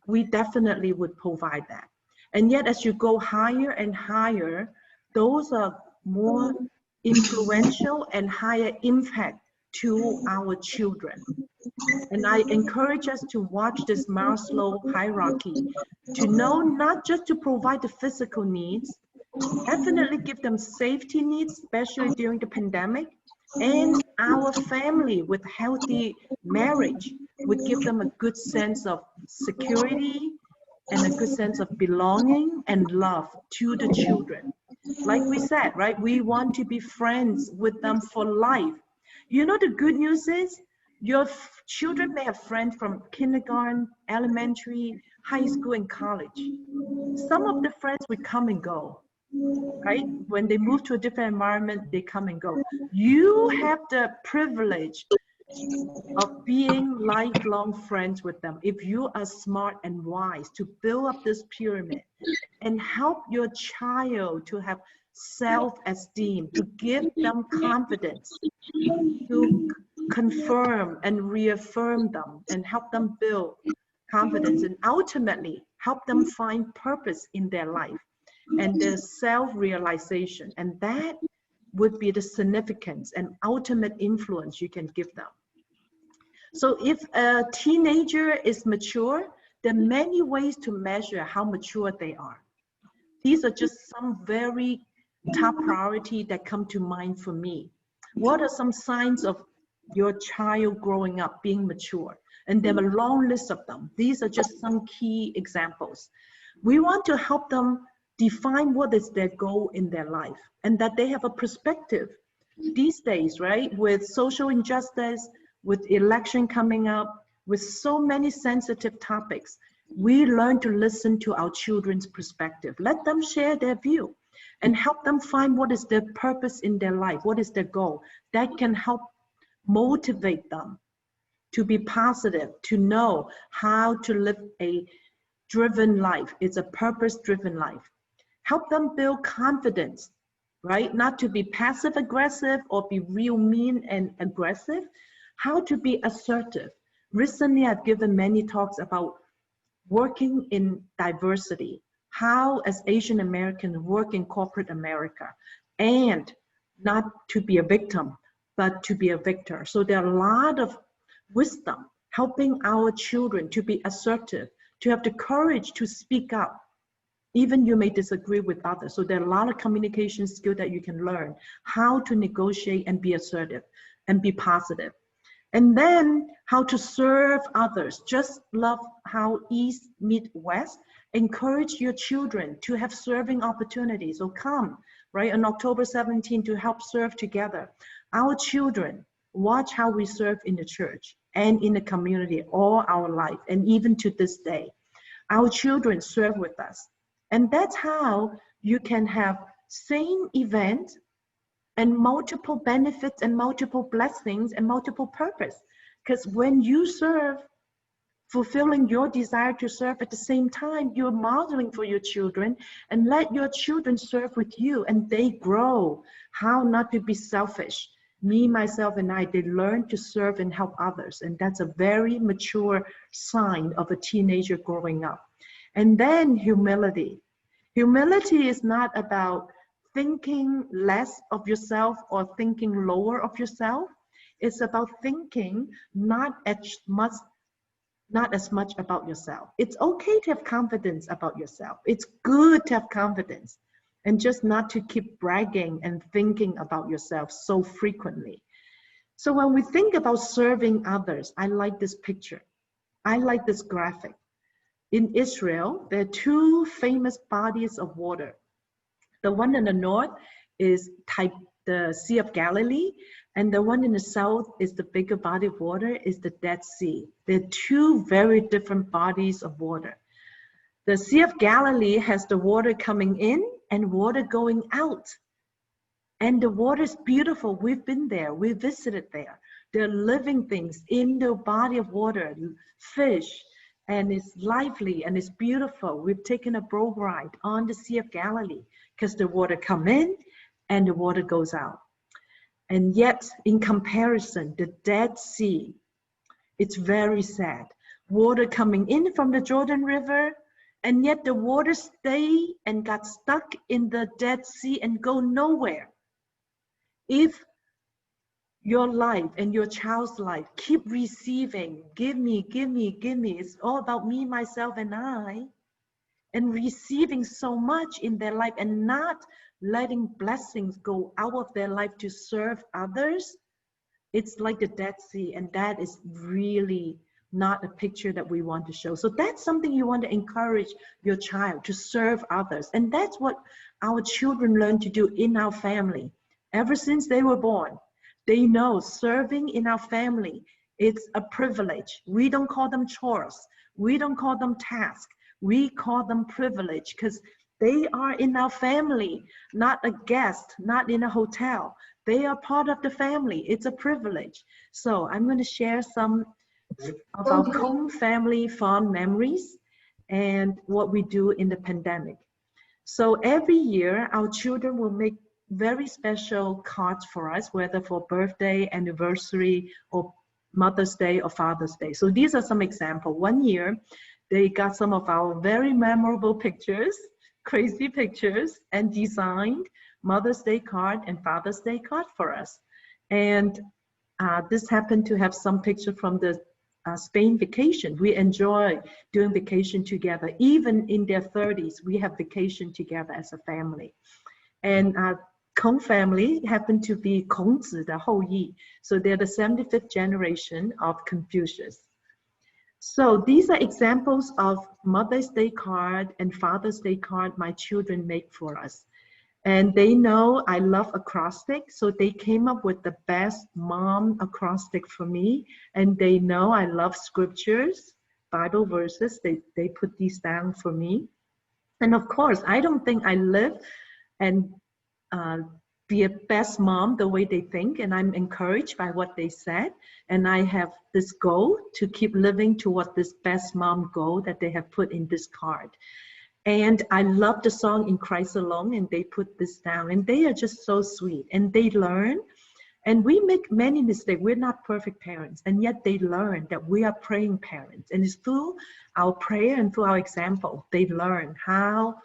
we definitely would provide that. And yet as you go higher and higher, those are more influential and higher impact to our children. And I encourage us to watch this Maslow hierarchy, to know not just to provide the physical needs, definitely give them safety needs, especially during the pandemic, and our family with healthy marriage would give them a good sense of security and a good sense of belonging and love to the children. Like we said, right, we want to be friends with them for life. You know, the good news is your children may have friends from kindergarten, elementary, high school, and college. Some of the friends would come and go, right? When they move to a different environment, they come and go. You have the privilege of being lifelong friends with them if you are smart and wise to build up this pyramid and help your child to have self-esteem, to give them confidence, to confirm and reaffirm them and help them build confidence, and ultimately help them find purpose in their life and their self-realization. And that would be the significance and ultimate influence you can give them. So if a teenager is mature, there are many ways to measure how mature they are. These are just some very top priority that come to mind for me. What are some signs of your child growing up, being mature? And there are a long list of them. These are just some key examples. We want to help them define what is their goal in their life and that they have a perspective. These days, right, with social injustice, with election coming up, with so many sensitive topics, we learn to listen to our children's perspective. Let them share their view and help them find what is their purpose in their life, what is their goal. That can help motivate them to be positive, to know how to live a driven life. It's a purpose-driven life. Help them build confidence, right? Not to be passive aggressive or be real mean and aggressive. How to be assertive. Recently, I've given many talks about working in diversity, how as Asian Americans work in corporate America, and not to be a victim, but to be a victor. So there are a lot of wisdom helping our children to be assertive, to have the courage to speak up. Even you may disagree with others. So there are a lot of communication skills that you can learn, how to negotiate and be assertive and be positive. And then how to serve others. Just love how East meet West. Encourage your children to have serving opportunities. So come, right, on October 17 to help serve together. Our children, watch how we serve in the church and in the community all our life, and even to this day. Our children serve with us. And that's how you can have same event and multiple benefits and multiple blessings and multiple purpose. Because when you serve, fulfilling your desire to serve at the same time, you're modeling for your children, and let your children serve with you and they grow. How not to be selfish. Me, myself, and I, they learn to serve and help others. And that's a very mature sign of a teenager growing up. And then humility. Humility is not about thinking less of yourself or thinking lower of yourself. It's about thinking not as much about yourself. It's okay to have confidence about yourself. It's good to have confidence, and just not to keep bragging and thinking about yourself so frequently. So when we think about serving others, I like this picture. I like this graphic. In Israel, there are two famous bodies of water. The one in the north is the Sea of Galilee, and the one in the south is the bigger body of water, is the Dead Sea. They're two very different bodies of water. The Sea of Galilee has the water coming in and water going out. And the water is beautiful. We've been there. We visited there. There are living things in the body of water, fish, and it's lively and it's beautiful. We've taken a boat ride on the Sea of Galilee because the water comes in and the water goes out. And yet, in comparison, the Dead Sea, it's very sad. Water coming in from the Jordan River, and yet the water stay and got stuck in the Dead Sea and go nowhere. If your life and your child's life keep receiving, give me, give me, give me, it's all about me, myself, and I, and receiving so much in their life and not letting blessings go out of their life to serve others, it's like the Dead Sea, and that is really not a picture that we want to show. So that's something you want to encourage your child to serve others. And that's what our children learn to do in our family. Ever since they were born, they know serving in our family, it's a privilege. We don't call them chores. We don't call them tasks. We call them privilege because they are in our family, not a guest, not in a hotel. They are part of the family. It's a privilege. So I'm going to share some of our Kung family fond memories and what we do in the pandemic. So every year, our children will make very special cards for us, whether for birthday, anniversary, or Mother's Day or Father's Day. So these are some examples. One year, they got some of our very memorable pictures, crazy pictures, and designed Mother's Day card and Father's Day card for us. And this happened to have some picture from the Spain vacation. We enjoy doing vacation together. Even in their 30s, we have vacation together as a family. And Kung family happened to be Kongzi, the Houyi. So they're the 75th generation of Confucius. So these are examples of Mother's Day card and Father's Day card my children make for us. And they know I love acrostic, so they came up with the best mom acrostic for me. And they know I love scriptures, Bible verses. They put these down for me. And of course, I don't think I live and be a best mom the way they think, and I'm encouraged by what they said. And I have this goal to keep living towards this best mom goal that they have put in this card. And I love the song In Christ Alone, and they put this down, and they are just so sweet, and they learn. And we make many mistakes. We're not perfect parents, and yet they learn that we are praying parents. And it's through our prayer and through our example, they learn how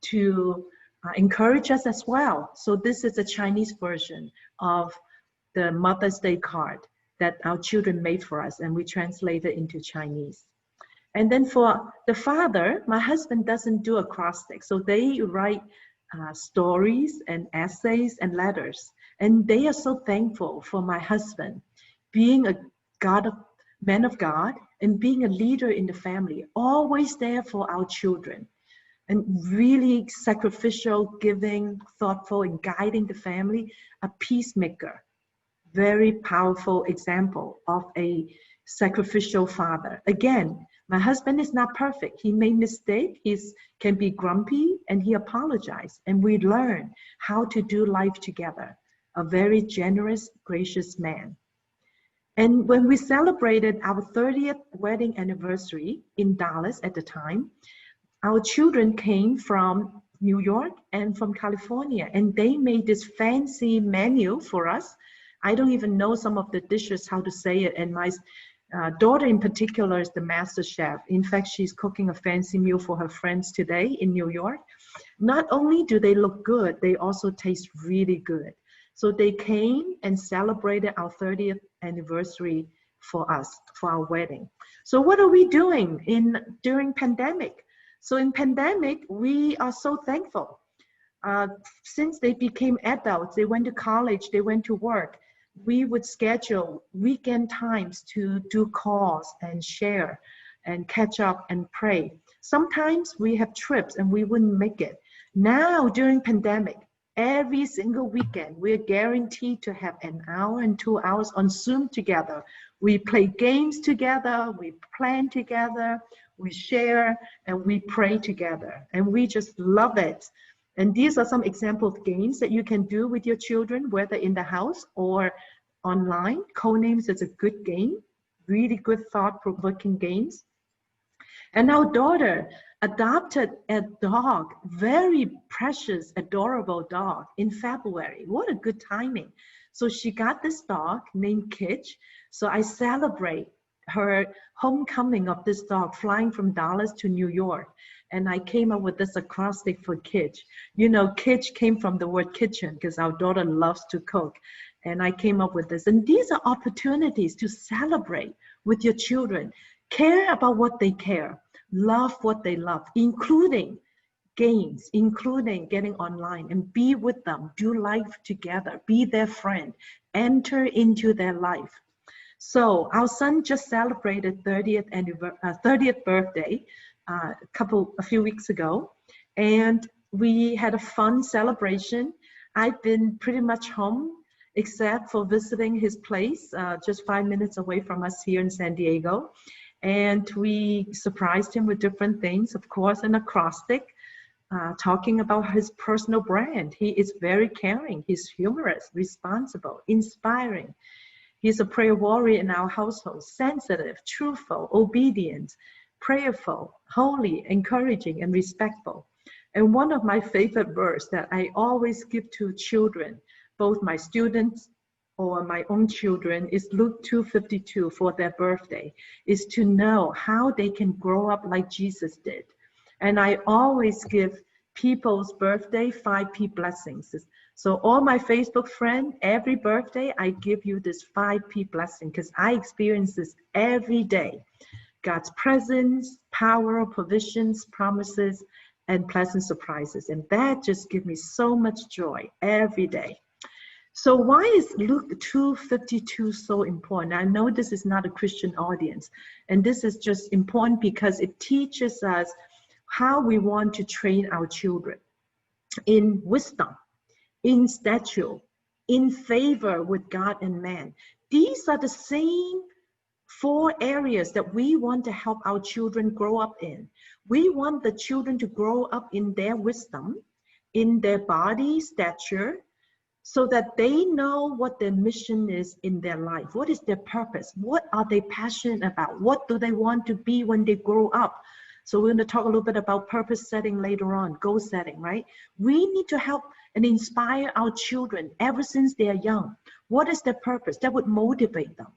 to encourage us as well. So this is a Chinese version of the Mother's Day card that our children made for us, and we translated into Chinese. And then for the father, my husband doesn't do acrostics, so they write stories and essays and letters. And they are so thankful for my husband being a man of God and being a leader in the family, always there for our children, and really sacrificial, giving, thoughtful, and guiding the family, a peacemaker. Very powerful example of a sacrificial father. Again, my husband is not perfect. He made mistakes. He can be grumpy, and he apologized. And we learn how to do life together. A very generous, gracious man. And when we celebrated our 30th wedding anniversary in Dallas at the time, our children came from New York and from California, and they made this fancy menu for us. I don't even know some of the dishes, how to say it, and my daughter in particular is the master chef. In fact, she's cooking a fancy meal for her friends today in New York. Not only do they look good, they also taste really good. So they came and celebrated our 30th anniversary for us, for our wedding. So what are we doing during pandemic? So in pandemic, we are so thankful. Since they became adults, they went to college, they went to work, we would schedule weekend times to do calls and share and catch up and pray. Sometimes we have trips and we wouldn't make it. Now during pandemic, every single weekend, we're guaranteed to have an hour and 2 hours on Zoom together. We play games together, we plan together, we share, and we pray together. And we just love it. And these are some example of games that you can do with your children, whether in the house or online. Codenames is a good game, really good thought-provoking games. And our daughter adopted a dog, very precious, adorable dog in February. What a good timing. So she got this dog named Kitch. So I celebrate her homecoming of this dog flying from Dallas to New York. And I came up with this acrostic for Kitch. You know, Kitch came from the word kitchen because our daughter loves to cook. And I came up with this. And these are opportunities to celebrate with your children. Care about what they care. Love what they love, including games, including getting online, and be with them, do life together, be their friend, enter into their life. So our son just celebrated 30th birthday a few weeks ago, and we had a fun celebration. I've been pretty much home except for visiting his place just 5 minutes away from us here in San Diego. And we surprised him with different things, of course, an acrostic, talking about his personal brand. He is very caring, he's humorous, responsible, inspiring. He's a prayer warrior in our household, sensitive, truthful, obedient, prayerful, holy, encouraging, and respectful. And one of my favorite verses that I always give to children, both my students or my own children, is Luke 2:52 for their birthday, is to know how they can grow up like Jesus did. And I always give people's birthday 5P blessings. So all my Facebook friends, every birthday, I give you this 5P blessing because I experience this every day. God's presence, power, provisions, promises, and pleasant surprises. And that just gives me so much joy every day. So why is Luke 2:52 so important? I know this is not a Christian audience, and this is just important because it teaches us how we want to train our children in wisdom, in stature, in favor with God and man. These are the same 4 areas that we want to help our children grow up in. We want the children to grow up in their wisdom, in their body stature, so that they know what their mission is in their life. What is their purpose? What are they passionate about? What do they want to be when they grow up? So we're going to talk a little bit about purpose setting later on, goal setting, right? We need to help and inspire our children ever since they are young. What is their purpose? That would motivate them.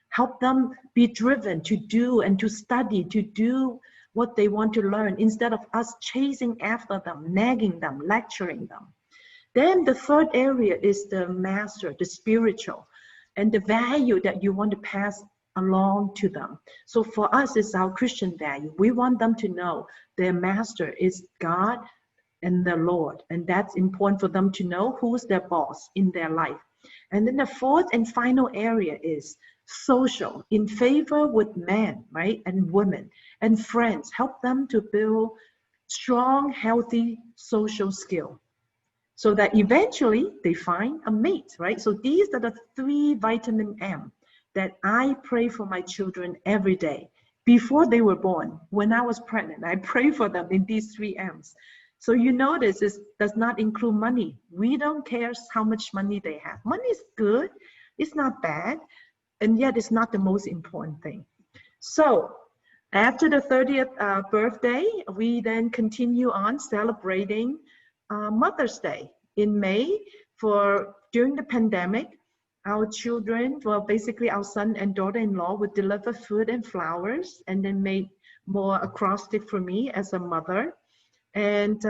Help them be driven to do and to study, to do what they want to learn instead of us chasing after them, nagging them, lecturing them. Then the 3rd area is the master, the spiritual, and the value that you want to pass along to them. So for us, it's our Christian value. We want them to know their master is God and the Lord. And that's important for them to know who's their boss in their life. And then the 4th and final area is social, in favor with men, right? And women and friends. Help them to build strong, healthy social skill, so that eventually they find a mate, right? So these are the 3 vitamin M that I pray for my children every day. Before they were born, when I was pregnant, I pray for them in these 3 M's. So you notice this does not include money. We don't care how much money they have. Money is good, it's not bad, and yet it's not the most important thing. So after the 30th birthday, we then continue on celebrating Mother's Day in May. During the pandemic, our children, well, basically our son and daughter-in-law would deliver food and flowers and then make more acrostic for me as a mother. And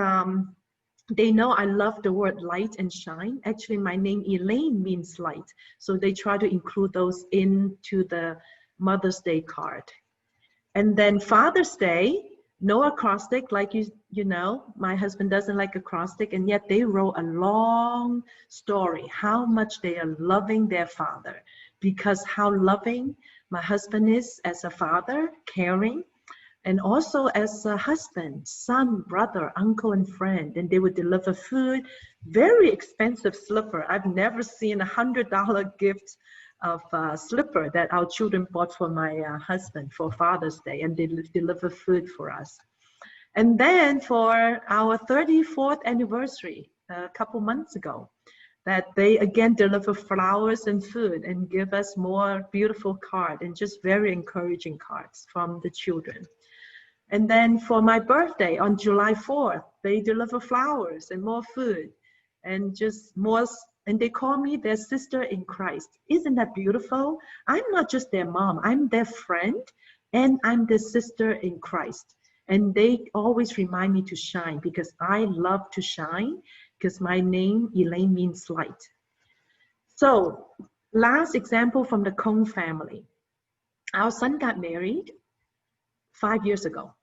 they know I love the word light and shine. Actually, my name Elaine means light. So they try to include those into the Mother's Day card. And then Father's Day, no acrostic, like you know, my husband doesn't like acrostic, and yet they wrote a long story, how much they are loving their father, because how loving my husband is as a father, caring, and also as a husband, son, brother, uncle, and friend. And they would deliver food, very expensive slipper. I've never seen $100 gift of slipper that our children bought for my husband for Father's Day, and they deliver food for us. And then for our 34th anniversary, a couple months ago, that they again deliver flowers and food and give us more beautiful cards and just very encouraging cards from the children. And then for my birthday on July 4th, they deliver flowers and more food and just more, and they call me their sister in Christ. Isn't that beautiful? I'm not just their mom, I'm their friend, and I'm their sister in Christ. And they always remind me to shine, because I love to shine, because my name, Elaine, means light. So last example from the Kung family. Our son got married 5 years ago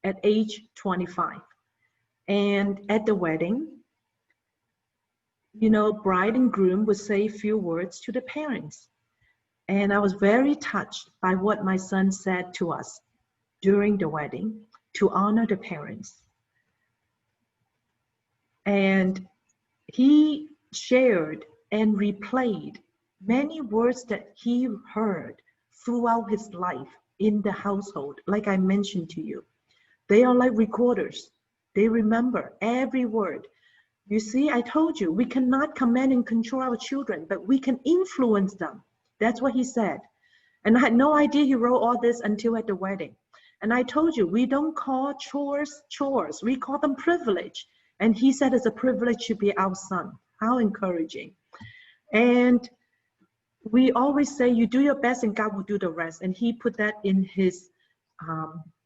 at age 25. And at the wedding, you know, bride and groom would say a few words to the parents. And I was very touched by what my son said to us during the wedding to honor the parents. And he shared and replayed many words that he heard throughout his life in the household. Like I mentioned to you, they are like recorders. They remember every word. You see, I told you, we cannot command and control our children, but we can influence them. That's what he said. And I had no idea he wrote all this until at the wedding. And I told you, we don't call chores, we call them privilege. And he said it's a privilege to be our son. How encouraging. And we always say, you do your best and God will do the rest. And he put that in his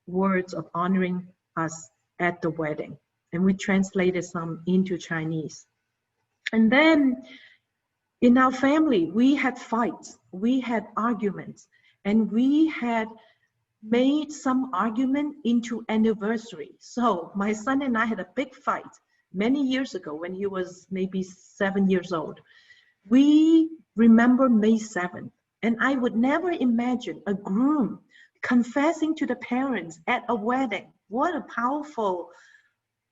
words of honoring us at the wedding. And we translated some into Chinese. And then in our family, we had fights, we had arguments, and we had made some argument into anniversary. So my son and I had a big fight many years ago when he was maybe 7 years old. We remember May 7th, and I would never imagine a groom confessing to the parents at a wedding. What a powerful,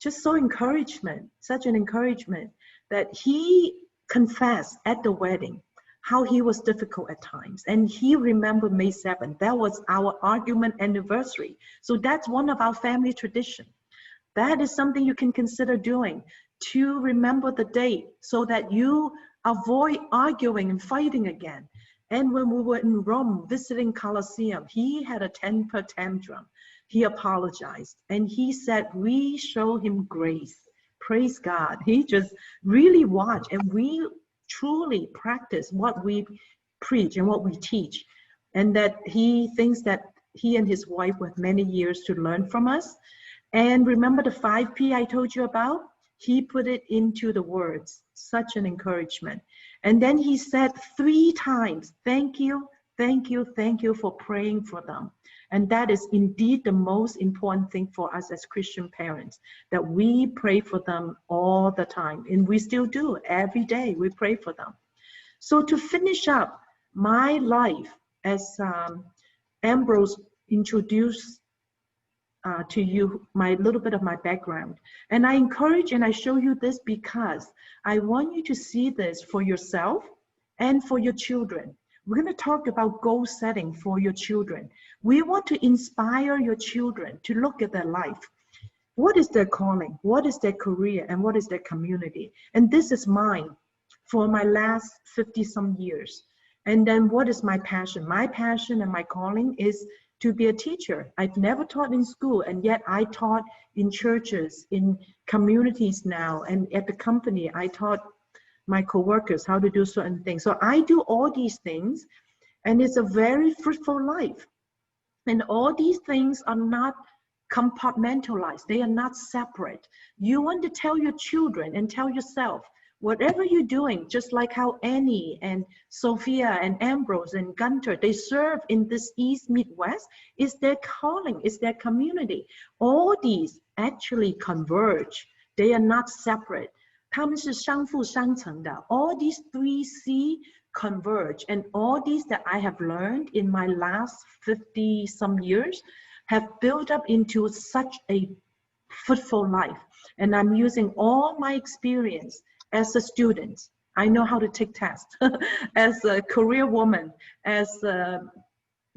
just so encouragement, such an encouragement that he confessed at the wedding how he was difficult at times. And he remembered May 7th. That was our argument anniversary. So that's one of our family tradition. That is something you can consider doing, to remember the date so that you avoid arguing and fighting again. And when we were in Rome visiting Colosseum, he had a temper tantrum. He apologized and he said, we show him grace. Praise God. He just really watched, and we truly practice what we preach and what we teach. And that he thinks that he and his wife have many years to learn from us. And remember the 5P I told you about? He put it into the words. Such an encouragement. And then he said 3 times, thank you, thank you, thank you for praying for them. And that is indeed the most important thing for us as Christian parents, that we pray for them all the time. And we still do. Every day we pray for them. So to finish up my life, as Ambrose introduced to you my little bit of my background. And I encourage and I show you this because I want you to see this for yourself and for your children. We're going to talk about goal setting for your children. We want to inspire your children to look at their life. What is their calling? What is their career? And what is their community? And this is mine for my last 50-some years. And then what is my passion? My passion and my calling is to be a teacher. I've never taught in school, and yet I taught in churches, in communities now, and at the company, I taught my coworkers how to do certain things. So I do all these things, and it's a very fruitful life. And all these things are not compartmentalized. They are not separate. You want to tell your children and tell yourself, whatever you're doing, just like how Annie and Sophia and Ambrose and Guenter, they serve in this East Midwest, is their calling, is their community. All these actually converge. They are not separate. 他们是相辅相成的. All these 3C converge, and all these that I have learned in my last 50-some years have built up into such a fruitful life. And I'm using all my experience as a student. I know how to take tests. As a career woman, as a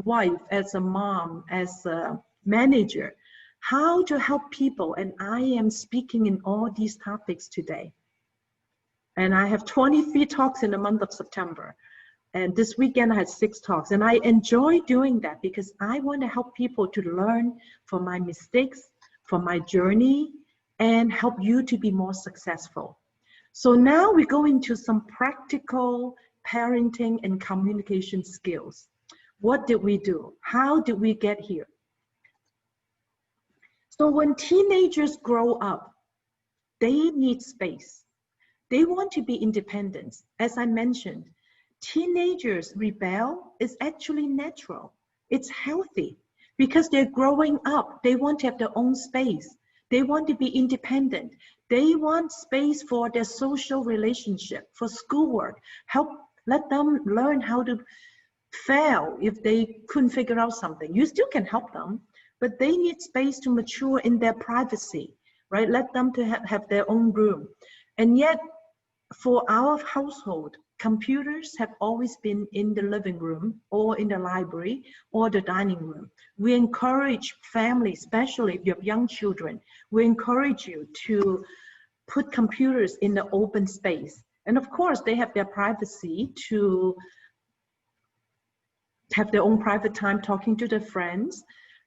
wife, as a mom, as a manager, how to help people. And I am speaking in all these topics today. And I have 23 talks in the month of September. And this weekend I had 6 talks, and I enjoy doing that because I want to help people to learn from my mistakes, from my journey, and help you to be more successful. So now we go into some practical parenting and communication skills. What did we do? How did we get here? So when teenagers grow up, they need space. They want to be independent. As I mentioned, teenagers rebel is actually natural. It's healthy because they're growing up. They want to have their own space. They want to be independent. They want space for their social relationship, for schoolwork. Let them learn how to fail if they couldn't figure out something. You still can help them, but they need space to mature in their privacy, right? Let them to have their own room. And yet, for our household, computers have always been in the living room or in the library or the dining room. We encourage families, especially if you have young children, we encourage you to put computers in the open space. And of course, they have their privacy to have their own private time talking to their friends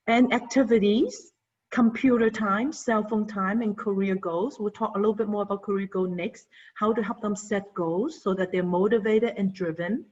and activities, computer time, cell phone time, and career goals. We'll talk a little bit more about career goal next, how to help them set goals so that they're motivated and driven,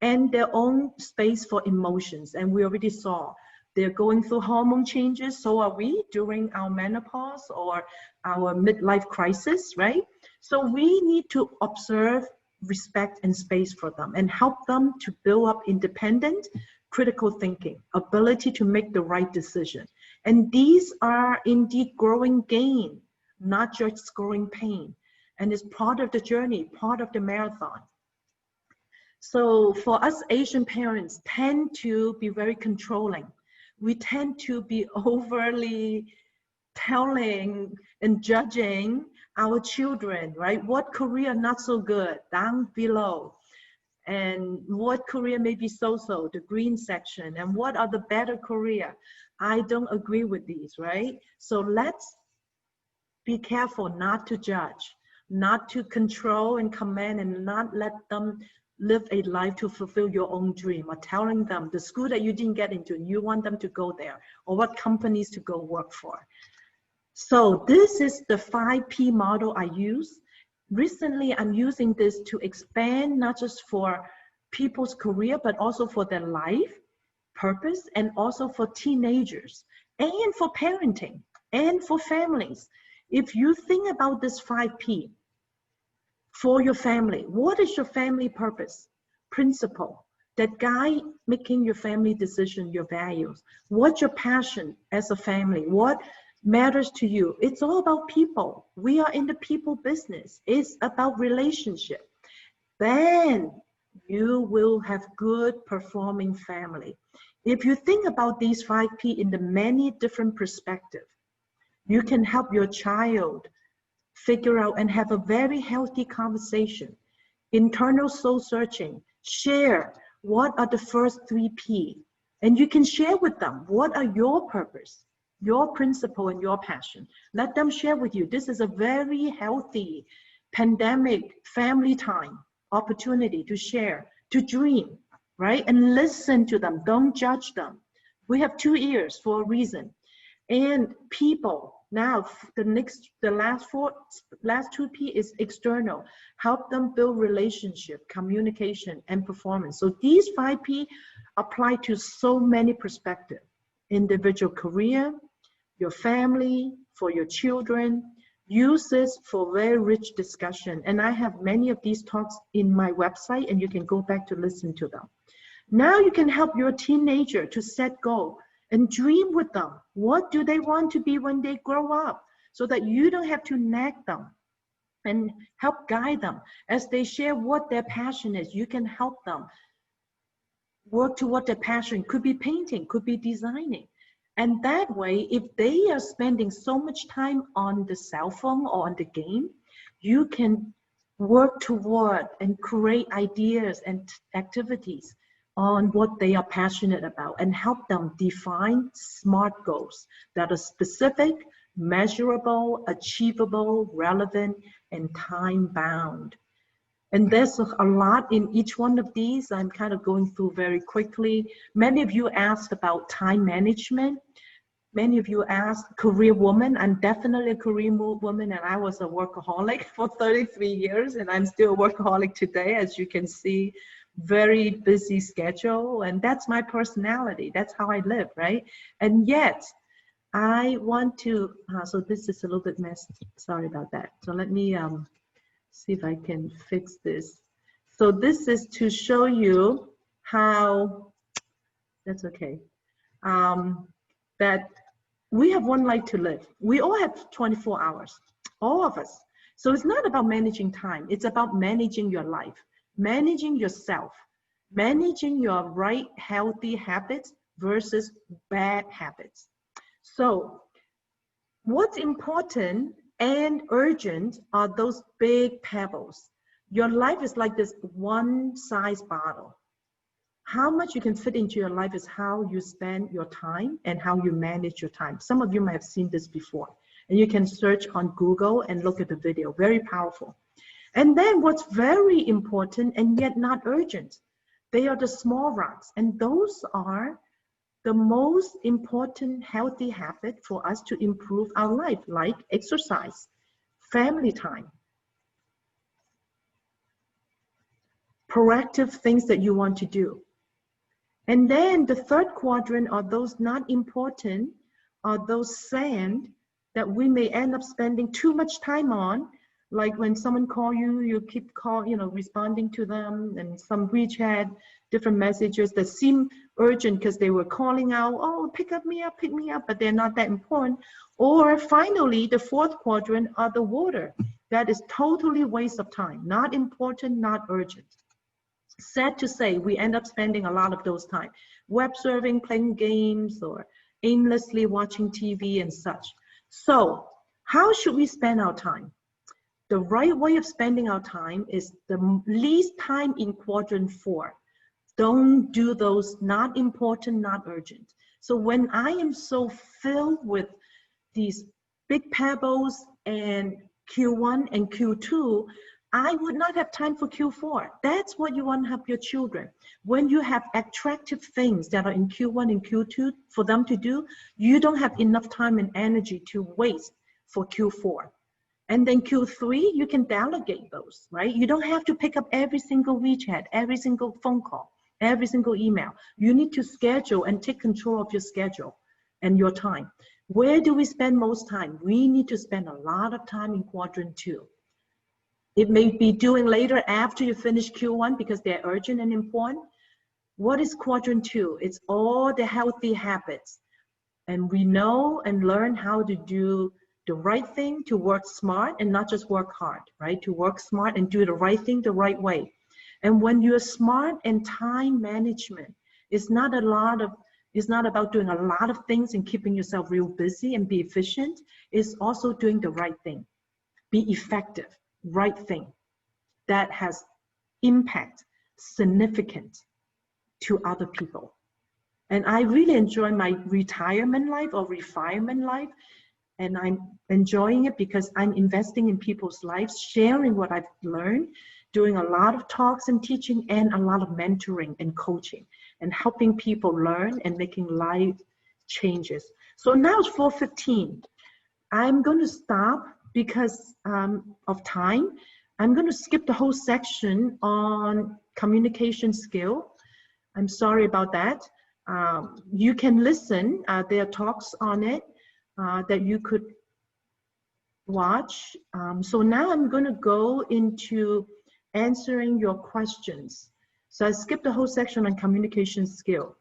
and their own space for emotions. And we already saw they're going through hormone changes, so are we during our menopause or our midlife crisis, right? So we need to observe, respect, and space for them and help them to build up independent, critical thinking, ability to make the right decision. And these are indeed growing gain, not just growing pain. And it's part of the journey, part of the marathon. So for us Asian parents tend to be very controlling. We tend to be overly telling and judging our children, right? What career not so good, down below. And what career may be so-so, the green section, and what are the better career? I don't agree with these, right? So let's be careful not to judge, not to control and command, and not let them live a life to fulfill your own dream, or telling them the school that you didn't get into, you want them to go there, or what companies to go work for. So this is the 5P model I use. Recently, I'm using this to expand not just for people's career, but also for their life purpose, and also for teenagers, and for parenting, and for families. If you think about this 5P for your family, what is your family purpose, principle that guide making your family decision, your values? What's your passion as a family? What matters to you? It's all about people. We are in the people business. It's about relationship. Then you will have good performing family. If you think about these 5P in the many different perspectives, you can help your child figure out and have a very healthy conversation, internal soul searching, share what are the first 3P, and you can share with them what are your purpose, your principle, and your passion. Let them share with you. This is a very healthy pandemic family time opportunity to share, to dream, right? And listen to them, don't judge them. We have 2 ears for a reason. And people, now the last 2P is external. Help them build relationship, communication, and performance. So these 5P apply to so many perspectives: individual career, your family, for your children. Use this for very rich discussion. And I have many of these talks in my website, and you can go back to listen to them. Now you can help your teenager to set goals and dream with them. What do they want to be when they grow up? So that you don't have to nag them, and help guide them. As they share what their passion is, you can help them work toward their passion. Could be painting, could be designing. And that way, if they are spending so much time on the cell phone or on the game, you can work toward and create ideas and activities on what they are passionate about, and help them define SMART goals that are specific, measurable, achievable, relevant, and time-bound. And there's a lot in each one of these. I'm kind of going through very quickly. Many of you asked about time management. Many of you asked, career woman. I'm definitely a career woman, and I was a workaholic for 33 years, and I'm still a workaholic today, as you can see. Very busy schedule, and that's my personality. That's how I live, right? And yet, I want to, so this is a little bit messy. Sorry about that. So let me see if I can fix this. So this is to show you how, that's okay, that we have one life to live. We all have 24 hours, all of us. So it's not about managing time. It's about managing your life, managing yourself, managing your right healthy habits versus bad habits. So what's important and urgent are those big pebbles. Your life is like this one size bottle. How much you can fit into your life is how you spend your time and how you manage your time. Some of you might have seen this before, and you can search on Google and look at the video. Very powerful. And then what's very important and yet not urgent, they are the small rocks, and those are the most important healthy habit for us to improve our life, like exercise, family time, proactive things that you want to do. And then the third quadrant are those not important, are those sand that we may end up spending too much time on, like when someone calls you, you keep responding to them, and some WeChat, different messages that seem urgent because they were calling out, oh, pick me up, but they're not that important. Or finally, the fourth quadrant are the water. That is totally waste of time, not important, not urgent. Sad to say, we end up spending a lot of those time web surfing, playing games, or aimlessly watching TV and such. So how should we spend our time? The right way of spending our time is the least time in quadrant 4. Don't do those not important, not urgent. So when I am so filled with these big pebbles and Q1 and Q2, I would not have time for Q4. That's what you want to help your children. When you have attractive things that are in Q1 and Q2 for them to do, you don't have enough time and energy to waste for Q4. And then Q3, you can delegate those, right? You don't have to pick up every single WeChat, every single phone call, every single email. You need to schedule and take control of your schedule and your time. Where do we spend most time? We need to spend a lot of time in quadrant 2. It may be doing later after you finish Q1 because they're urgent and important. What is quadrant 2? It's all the healthy habits. And we know and learn how to do the right thing, to work smart and not just work hard, right? To work smart and do the right thing the right way. And when you're smart and time management, it's not about doing a lot of things and keeping yourself real busy and be efficient. It's also doing the right thing. Be effective, right thing that has impact, significant to other people. And I really enjoy my retirement life or refinement life. And I'm enjoying it because I'm investing in people's lives, sharing what I've learned, doing a lot of talks and teaching, and a lot of mentoring and coaching, and helping people learn and making life changes. So now it's 4:15. I'm going to stop because of time. I'm going to skip the whole section on communication skill. I'm sorry about that. You can listen. There are talks on it that you could watch. So now I'm going to go into answering your questions. So I skipped the whole section on communication skill.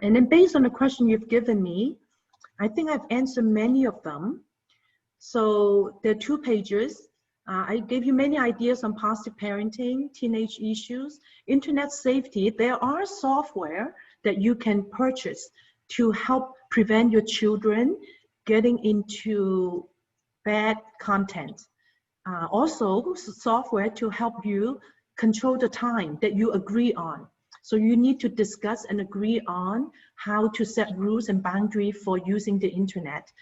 And then based on the question you've given me, I think I've answered many of them. So there are 2 pages. I gave you many ideas on positive parenting, teenage issues, internet safety. There are software that you can purchase to help prevent your children getting into bad content. Also, software to help you control the time that you agree on. So you need to discuss and agree on how to set rules and boundaries for using the internet.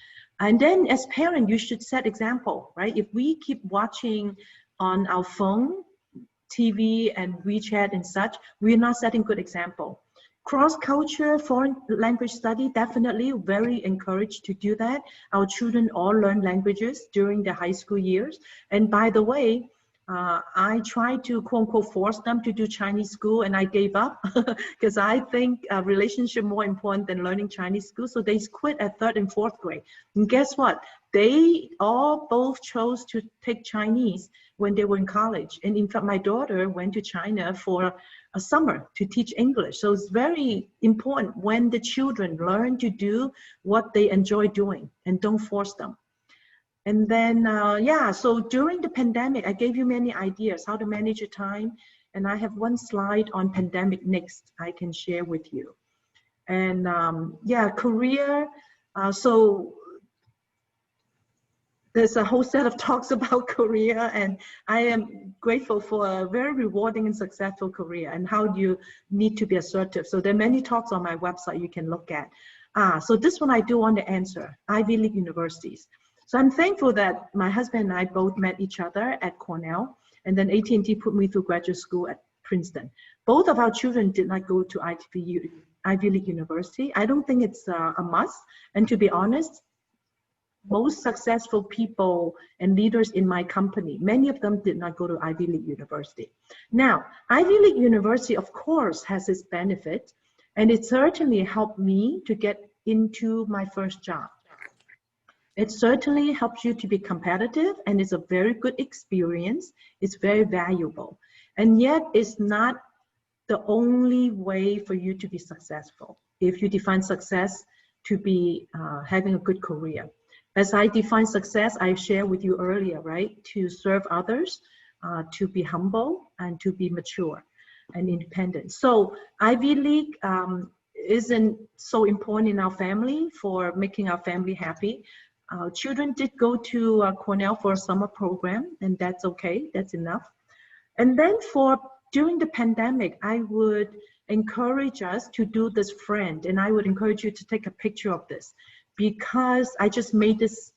And then as parents, you should set example, right? If we keep watching on our phone, TV and WeChat and such, we're not setting good example. Cross-culture, foreign language study, definitely very encouraged to do that. Our children all learn languages during their high school years. And by the way, I tried to quote unquote force them to do Chinese school, and I gave up because I think relationship more important than learning Chinese school. So they quit at 3rd and 4th grade. And guess what? They all both chose to take Chinese when they were in college. And in fact, my daughter went to China for a summer to teach English. So it's very important when the children learn to do what they enjoy doing and don't force them. And then, yeah, so during the pandemic, I gave you many ideas how to manage your time. And I have one slide on pandemic next I can share with you. And yeah, career. So there's a whole set of talks about career, and I am grateful for a very rewarding and successful career and how you need to be assertive. So there are many talks on my website you can look at. So this one I do want to answer, Ivy League universities. So I'm thankful that my husband and I both met each other at Cornell, and then AT&T put me through graduate school at Princeton. Both of our children did not go to Ivy League University. I don't think it's a must, and to be honest, most successful people and leaders in my company, many of them did not go to Ivy League University. Now, Ivy League University, of course, has its benefits, and it certainly helped me to get into my first job. It certainly helps you to be competitive, and it's a very good experience. It's very valuable. And yet, it's not the only way for you to be successful. If you define success to be having a good career. As I define success, I shared with you earlier, right? To serve others, to be humble, and to be mature and independent. So Ivy League isn't so important in our family for making our family happy. Children did go to Cornell for a summer program, and that's okay, that's enough. And then during the pandemic, I would encourage us to do this friend, and I would encourage you to take a picture of this, because I just made this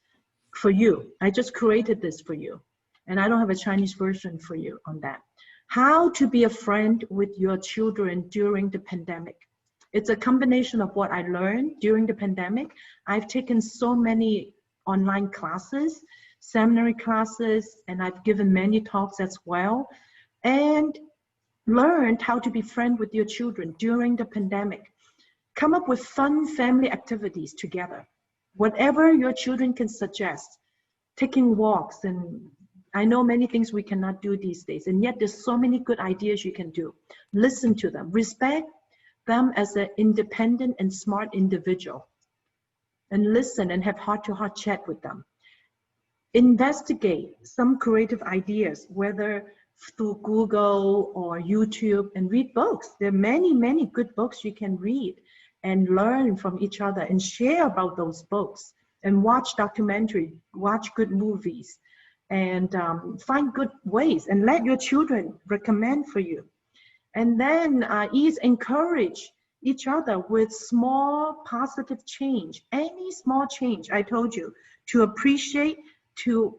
for you. I just created this for you. And I don't have a Chinese version for you on that. How to be a friend with your children during the pandemic. It's a combination of what I learned during the pandemic. I've taken so many online classes, seminary classes, and I've given many talks as well, and learned how to be friends with your children during the pandemic. Come up with fun family activities together. Whatever your children can suggest, taking walks, and I know many things we cannot do these days, and yet there's so many good ideas you can do. Listen to them, respect them as an independent and smart individual, and listen and have heart-to-heart chat with them. Investigate some creative ideas, whether through Google or YouTube, and read books. There are many, many good books you can read and learn from each other and share about those books, and watch documentary, watch good movies, and find good ways, and let your children recommend for you. And then encourage each other with small positive change, any small change, I told you, to appreciate, to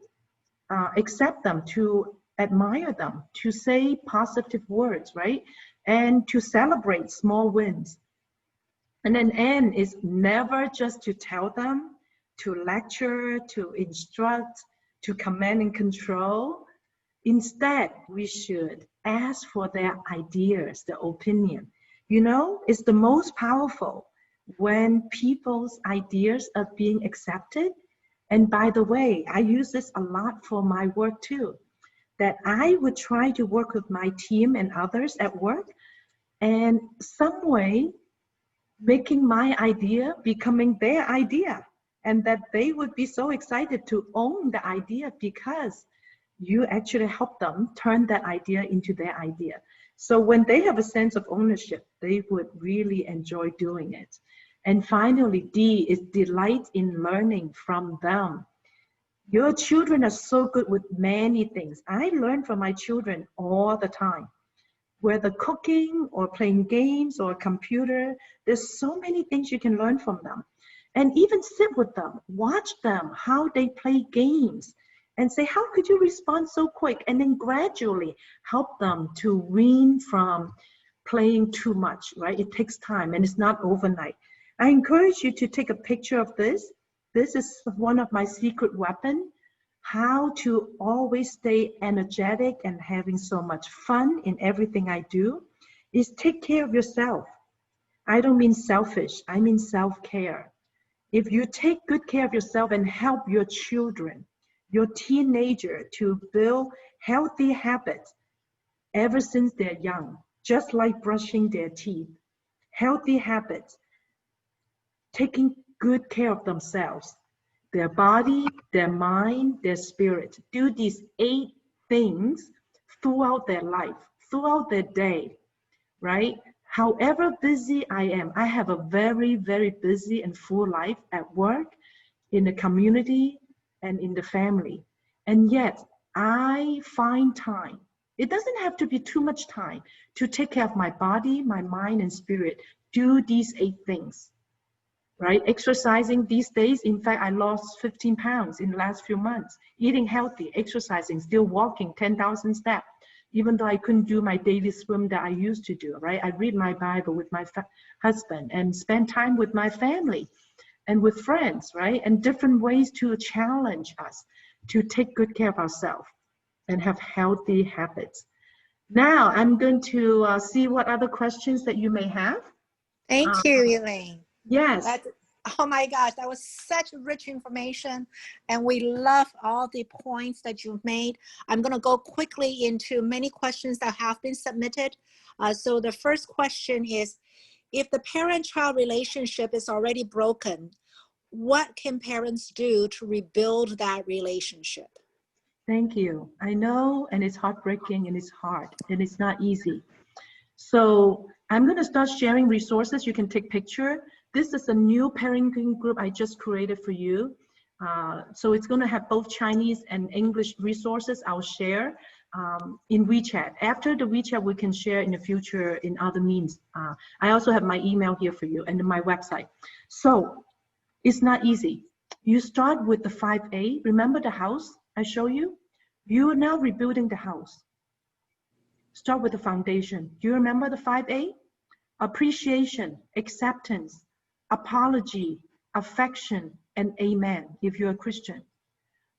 accept them, to admire them, to say positive words, right? And to celebrate small wins. And then N is never just to tell them, to lecture, to instruct, to command and control. Instead, we should ask for their ideas, their opinion. You know, it's the most powerful when people's ideas are being accepted. And by the way, I use this a lot for my work too, that I would try to work with my team and others at work, and some way making my idea becoming their idea, and that they would be so excited to own the idea because you actually help them turn that idea into their idea. So when they have a sense of ownership, they would really enjoy doing it. And finally, D is delight in learning from them. Your children are so good with many things. I learn from my children all the time. Whether cooking or playing games or a computer, there's so many things you can learn from them. And even sit with them, watch them, how they play games, and say, how could you respond so quick? And then gradually help them to wean from playing too much, right? It takes time and it's not overnight. I encourage you to take a picture of this. This is one of my secret weapons, how to always stay energetic and having so much fun in everything I do, is take care of yourself. I don't mean selfish, I mean self-care. If you take good care of yourself and help your children, your teenager to build healthy habits ever since they're young, just like brushing their teeth, healthy habits, taking good care of themselves, their body, their mind, their spirit. Do these 8 things throughout their life, throughout their day, right? However busy I am, I have a very, very busy and full life at work, in the community, and in the family. And yet, I find time. It doesn't have to be too much time to take care of my body, my mind, and spirit. Do these 8 things. Right? Exercising these days, in fact, I lost 15 pounds in the last few months. Eating healthy, exercising, still walking 10,000 steps, even though I couldn't do my daily swim that I used to do, right? I read my Bible with my husband and spend time with my family and with friends, right? And different ways to challenge us to take good care of ourselves and have healthy habits. Now, I'm going to see what other questions that you may have. Thank you, Elaine. Yes. Oh my gosh, that was such rich information, and we love all the points that you've made. I'm going to go quickly into many questions that have been submitted. So the first question is, if the parent-child relationship is already broken, what can parents do to rebuild that relationship? Thank you. I know, and it's heartbreaking, and it's hard, and it's not easy. So I'm going to start sharing resources. You can take picture. This is a new parenting group I just created for you. So it's going to have both Chinese and English resources I'll share in WeChat. After the WeChat, we can share in the future in other means. I also have my email here for you and my website. So it's not easy. You start with the 5A. Remember the house I showed you? You are now rebuilding the house. Start with the foundation. Do you remember the 5A? Appreciation, acceptance, apology, affection, and amen, if you're a Christian.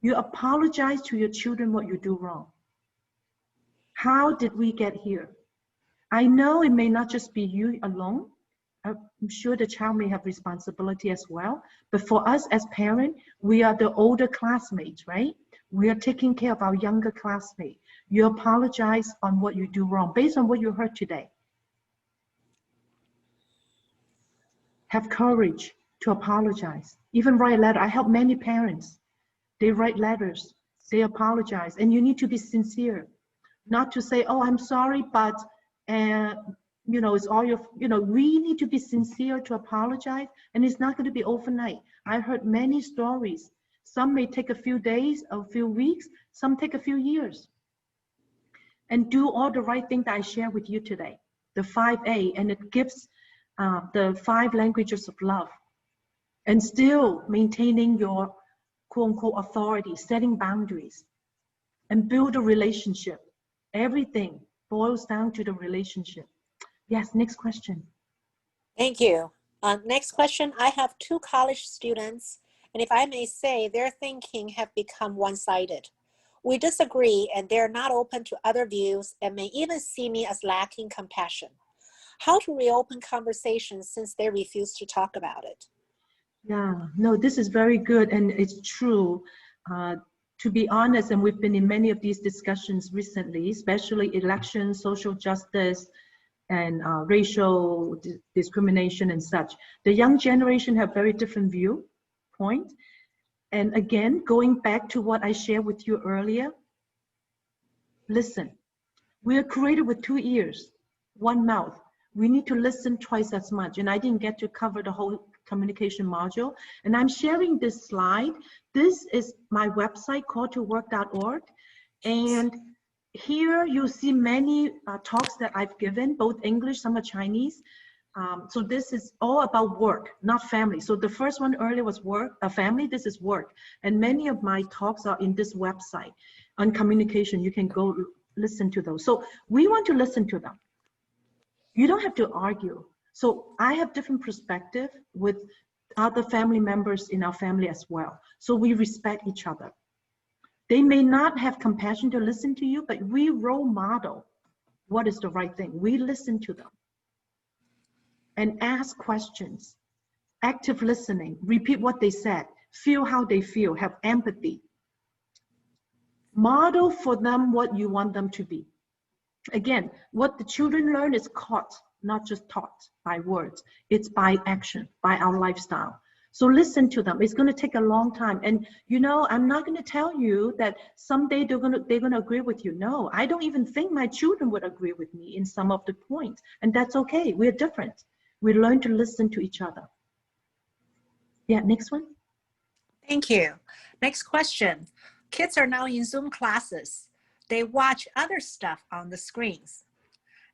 You apologize to your children what you do wrong. How did we get here? I know it may not just be you alone. I'm sure the child may have responsibility as well. But for us as parents, we are the older classmates, right? We are taking care of our younger classmates. You apologize on what you do wrong based on what you heard today. Have courage to apologize. Even write a letter. I help many parents. They write letters. They apologize. And you need to be sincere. Not to say, oh, I'm sorry, but, you know, it's all your, you know, we need to be sincere to apologize. And it's not going to be overnight. I heard many stories. Some may take a few days, a few weeks. Some take a few years. And do all the right things that I share with you today. The 5A, and it gives the 5 languages of love, and still maintaining your quote-unquote authority, setting boundaries, and build a relationship. Everything boils down to the relationship. Yes, next question. Thank you. Next question. I have 2 college students, and if I may say, their thinking have become one-sided. We disagree, and they're not open to other views, and may even see me as lacking compassion. How to reopen conversations since they refuse to talk about it? Yeah, no, this is very good, and it's true. To be honest, and we've been in many of these discussions recently, especially elections, social justice, and racial discrimination and such. The young generation have very different viewpoint. And again, going back to what I shared with you earlier, listen. We are created with 2 ears, 1 mouth. We need to listen twice as much. And I didn't get to cover the whole communication module. And I'm sharing this slide. This is my website, calltowork.org. And here you'll see many talks that I've given, both English, some are Chinese. So this is all about work, not family. So the first one earlier was work, family, this is work. And many of my talks are in this website on communication. You can go listen to those. So we want to listen to them. You don't have to argue. So I have different perspective with other family members in our family as well. So we respect each other. They may not have compassion to listen to you, but we role model what is the right thing. We listen to them and ask questions, active listening, repeat what they said, feel how they feel, have empathy. Model for them what you want them to be. Again, what the children learn is caught, not just taught by words. It's by action, by our lifestyle. So listen to them. It's going to take a long time. And you know, I'm not going to tell you that someday they're going to agree with you. No, I don't even think my children would agree with me in some of the points. And that's okay. We're different. We learn to listen to each other. Yeah, next one. Thank you. Next question. Kids are now in Zoom classes. They watch other stuff on the screens.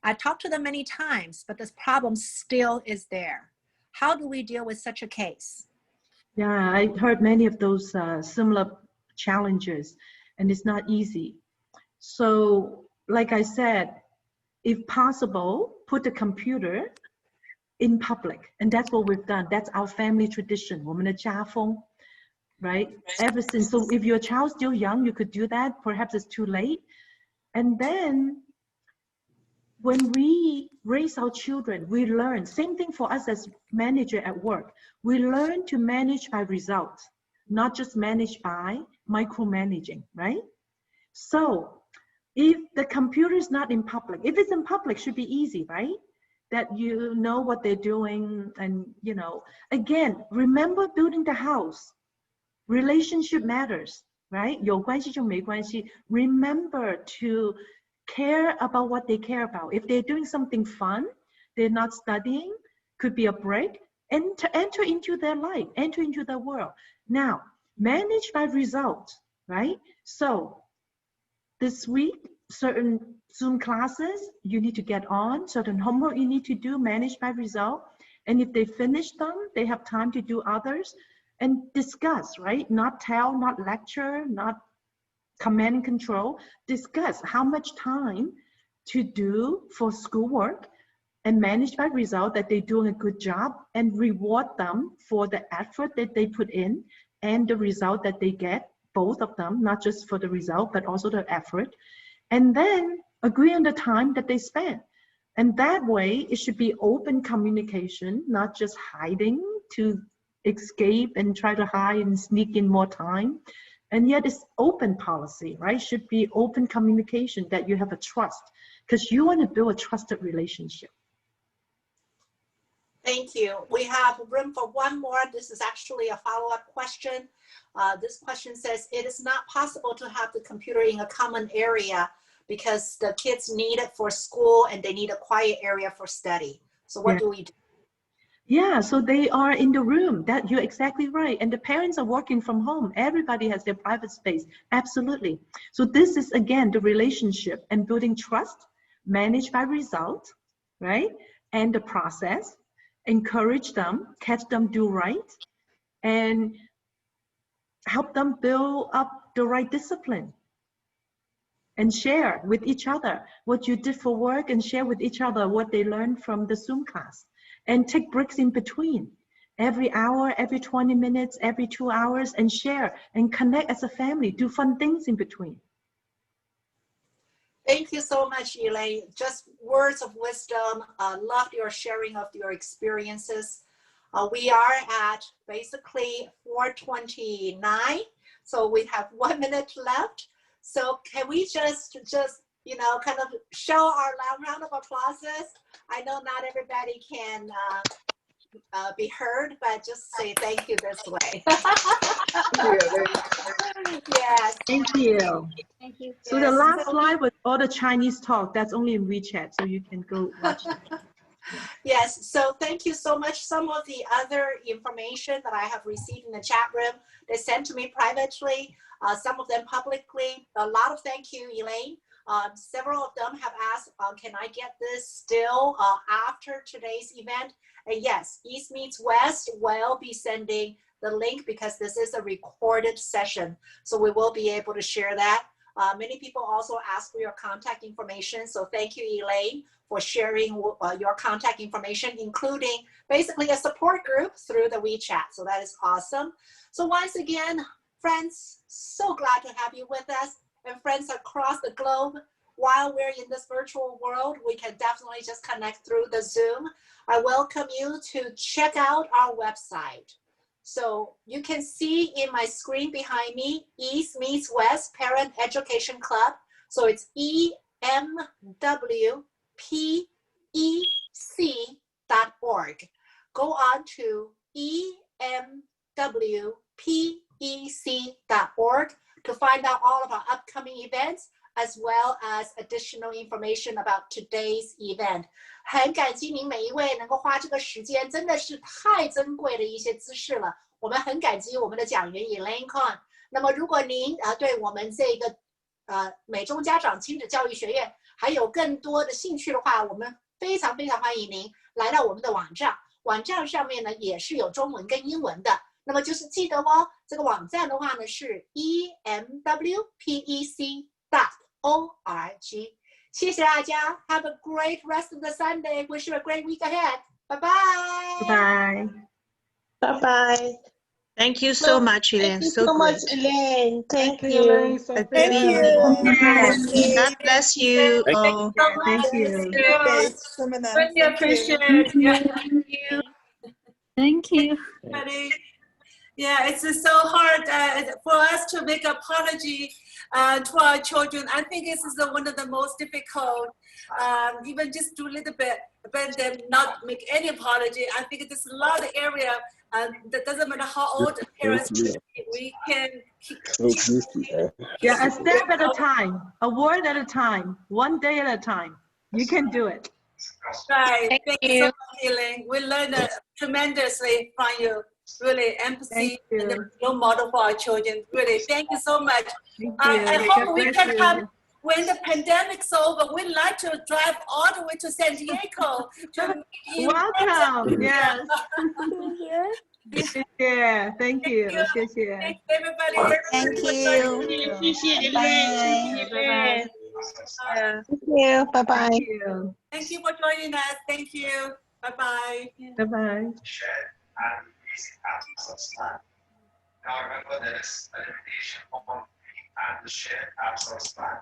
I talked to them many times, but this problem still is there. How do we deal with such a case? Yeah, I heard many of those similar challenges, and it's not easy. So, like I said, if possible, put the computer in public, and that's what we've done. That's our family tradition. 我们的家风, right? Ever since. So if your child's still young, you could do that. Perhaps it's too late. And then when we raise our children, we learn. Same thing for us as manager at work. We learn to manage by results, not just manage by micromanaging, right? So if the computer is not in public, if it's in public, it should be easy, right? That you know what they're doing, and you know, again, remember building the house. Relationship matters, right? 有关系就没关系. Remember to care about what they care about. If they're doing something fun, they're not studying, could be a break, and to enter into their life, enter into their world. Now, manage by result, right? So this week, certain Zoom classes you need to get on, certain homework you need to do, manage by result. And if they finish them, they have time to do others and discuss, right? Not tell, not lecture, not command and control. Discuss how much time to do for schoolwork and manage by result that they're doing a good job, and reward them for the effort that they put in and the result that they get, both of them, not just for the result, but also the effort. And then agree on the time that they spend. And that way, it should be open communication, not just hiding to escape and try to hide and sneak in more time. And yet it's open policy, right? Should be open communication, that you have a trust, because you want to build a trusted relationship. Thank you. We have room for one more. This is actually a follow-up question. This question says, it is not possible to have the computer in a common area because the kids need it for school and they need a quiet area for study. So what do we do? Yeah, so they are in the room. That you're exactly right. And the parents are working from home. Everybody has their private space. Absolutely. So this is, again, the relationship and building trust, managed by result, right? And the process. Encourage them, catch them do right, and help them build up the right discipline. And share with each other what you did for work, and share with each other what they learned from the Zoom class. And take breaks in between, every hour, every 20 minutes, every 2 hours, and share and connect as a family, do fun things in between. Thank you so much, Elaine. Just words of wisdom. Loved your sharing of your experiences. We are at basically 4:29, so we have 1 minute left. So can we just you know, kind of show our round of applauses? I know not everybody can be heard, but just say thank you this way. Yes. Thank you. Thank you. So the last slide was all the Chinese talk. That's only in WeChat, so you can go watch it. Yes, so thank you so much. Some of the other information that I have received in the chat room, they sent to me privately, some of them publicly. A lot of thank you, Elaine. Several of them have asked can I get this still after today's event? And yes, East Meets West will be sending the link because this is a recorded session. So we will be able to share that. Many people also ask for your contact information. So thank you, Elaine, for sharing your contact information, including basically a support group through the WeChat. So that is awesome. So once again, friends, so glad to have you with us, and friends across the globe. While we're in this virtual world, we can definitely just connect through the Zoom. I welcome you to check out our website. So you can see in my screen behind me, East Meets West Parent Education Club. So it's EMWPEC.org. Go on to EMWPEC.org to find out all of our upcoming events, as well as additional information about today's event. 很感激您每一位能够花这个时间，真的是太珍贵的一些知识了。我们很感激我们的讲员 Elaine Kung。那么如果您对我们这个美中家长亲子教育学院还有更多的兴趣的话，我们非常非常欢迎您来到我们的网站。网站上面呢也是有中文跟英文的。那么就是记得哦，这个网站的话呢是 EMWPEC.org。谢谢大家 ，Have a great rest of the Sunday. Wish you a great week ahead. Bye bye. Bye. Bye bye. Thank you so much, Elaine. Thank you So so much, great. Elaine. Thank you. Elaine. Thank Thank you. you. God bless you. Oh, Thank you. Great seminar. Really Thank appreciate you. it. Yeah, thank you. Thank you. Everybody. Yeah, it's so hard for us to make apology to our children. I think this is one of the most difficult. Even just do a little bit, but then not make any apology. I think there's a lot of area that doesn't matter how old parents we can keep Yeah, a step at a time, a word at a time, one day at a time. You can do it. right. Thank you so much, Elaine. We learned tremendously from you. Really, empathy and a role model for our children. Really, thank you so much. I hope we can come when the pandemic's over. We'd like to drive all the way to San Diego to meet you. Welcome. Yes. Yeah. Thank you. Thank you, everybody. Thank you. Bye. Thank you. Bye bye. Thank you. Thank you for joining us. Thank you. Bye-bye. Bye-bye. Now remember there is a limitation on the shared access plan.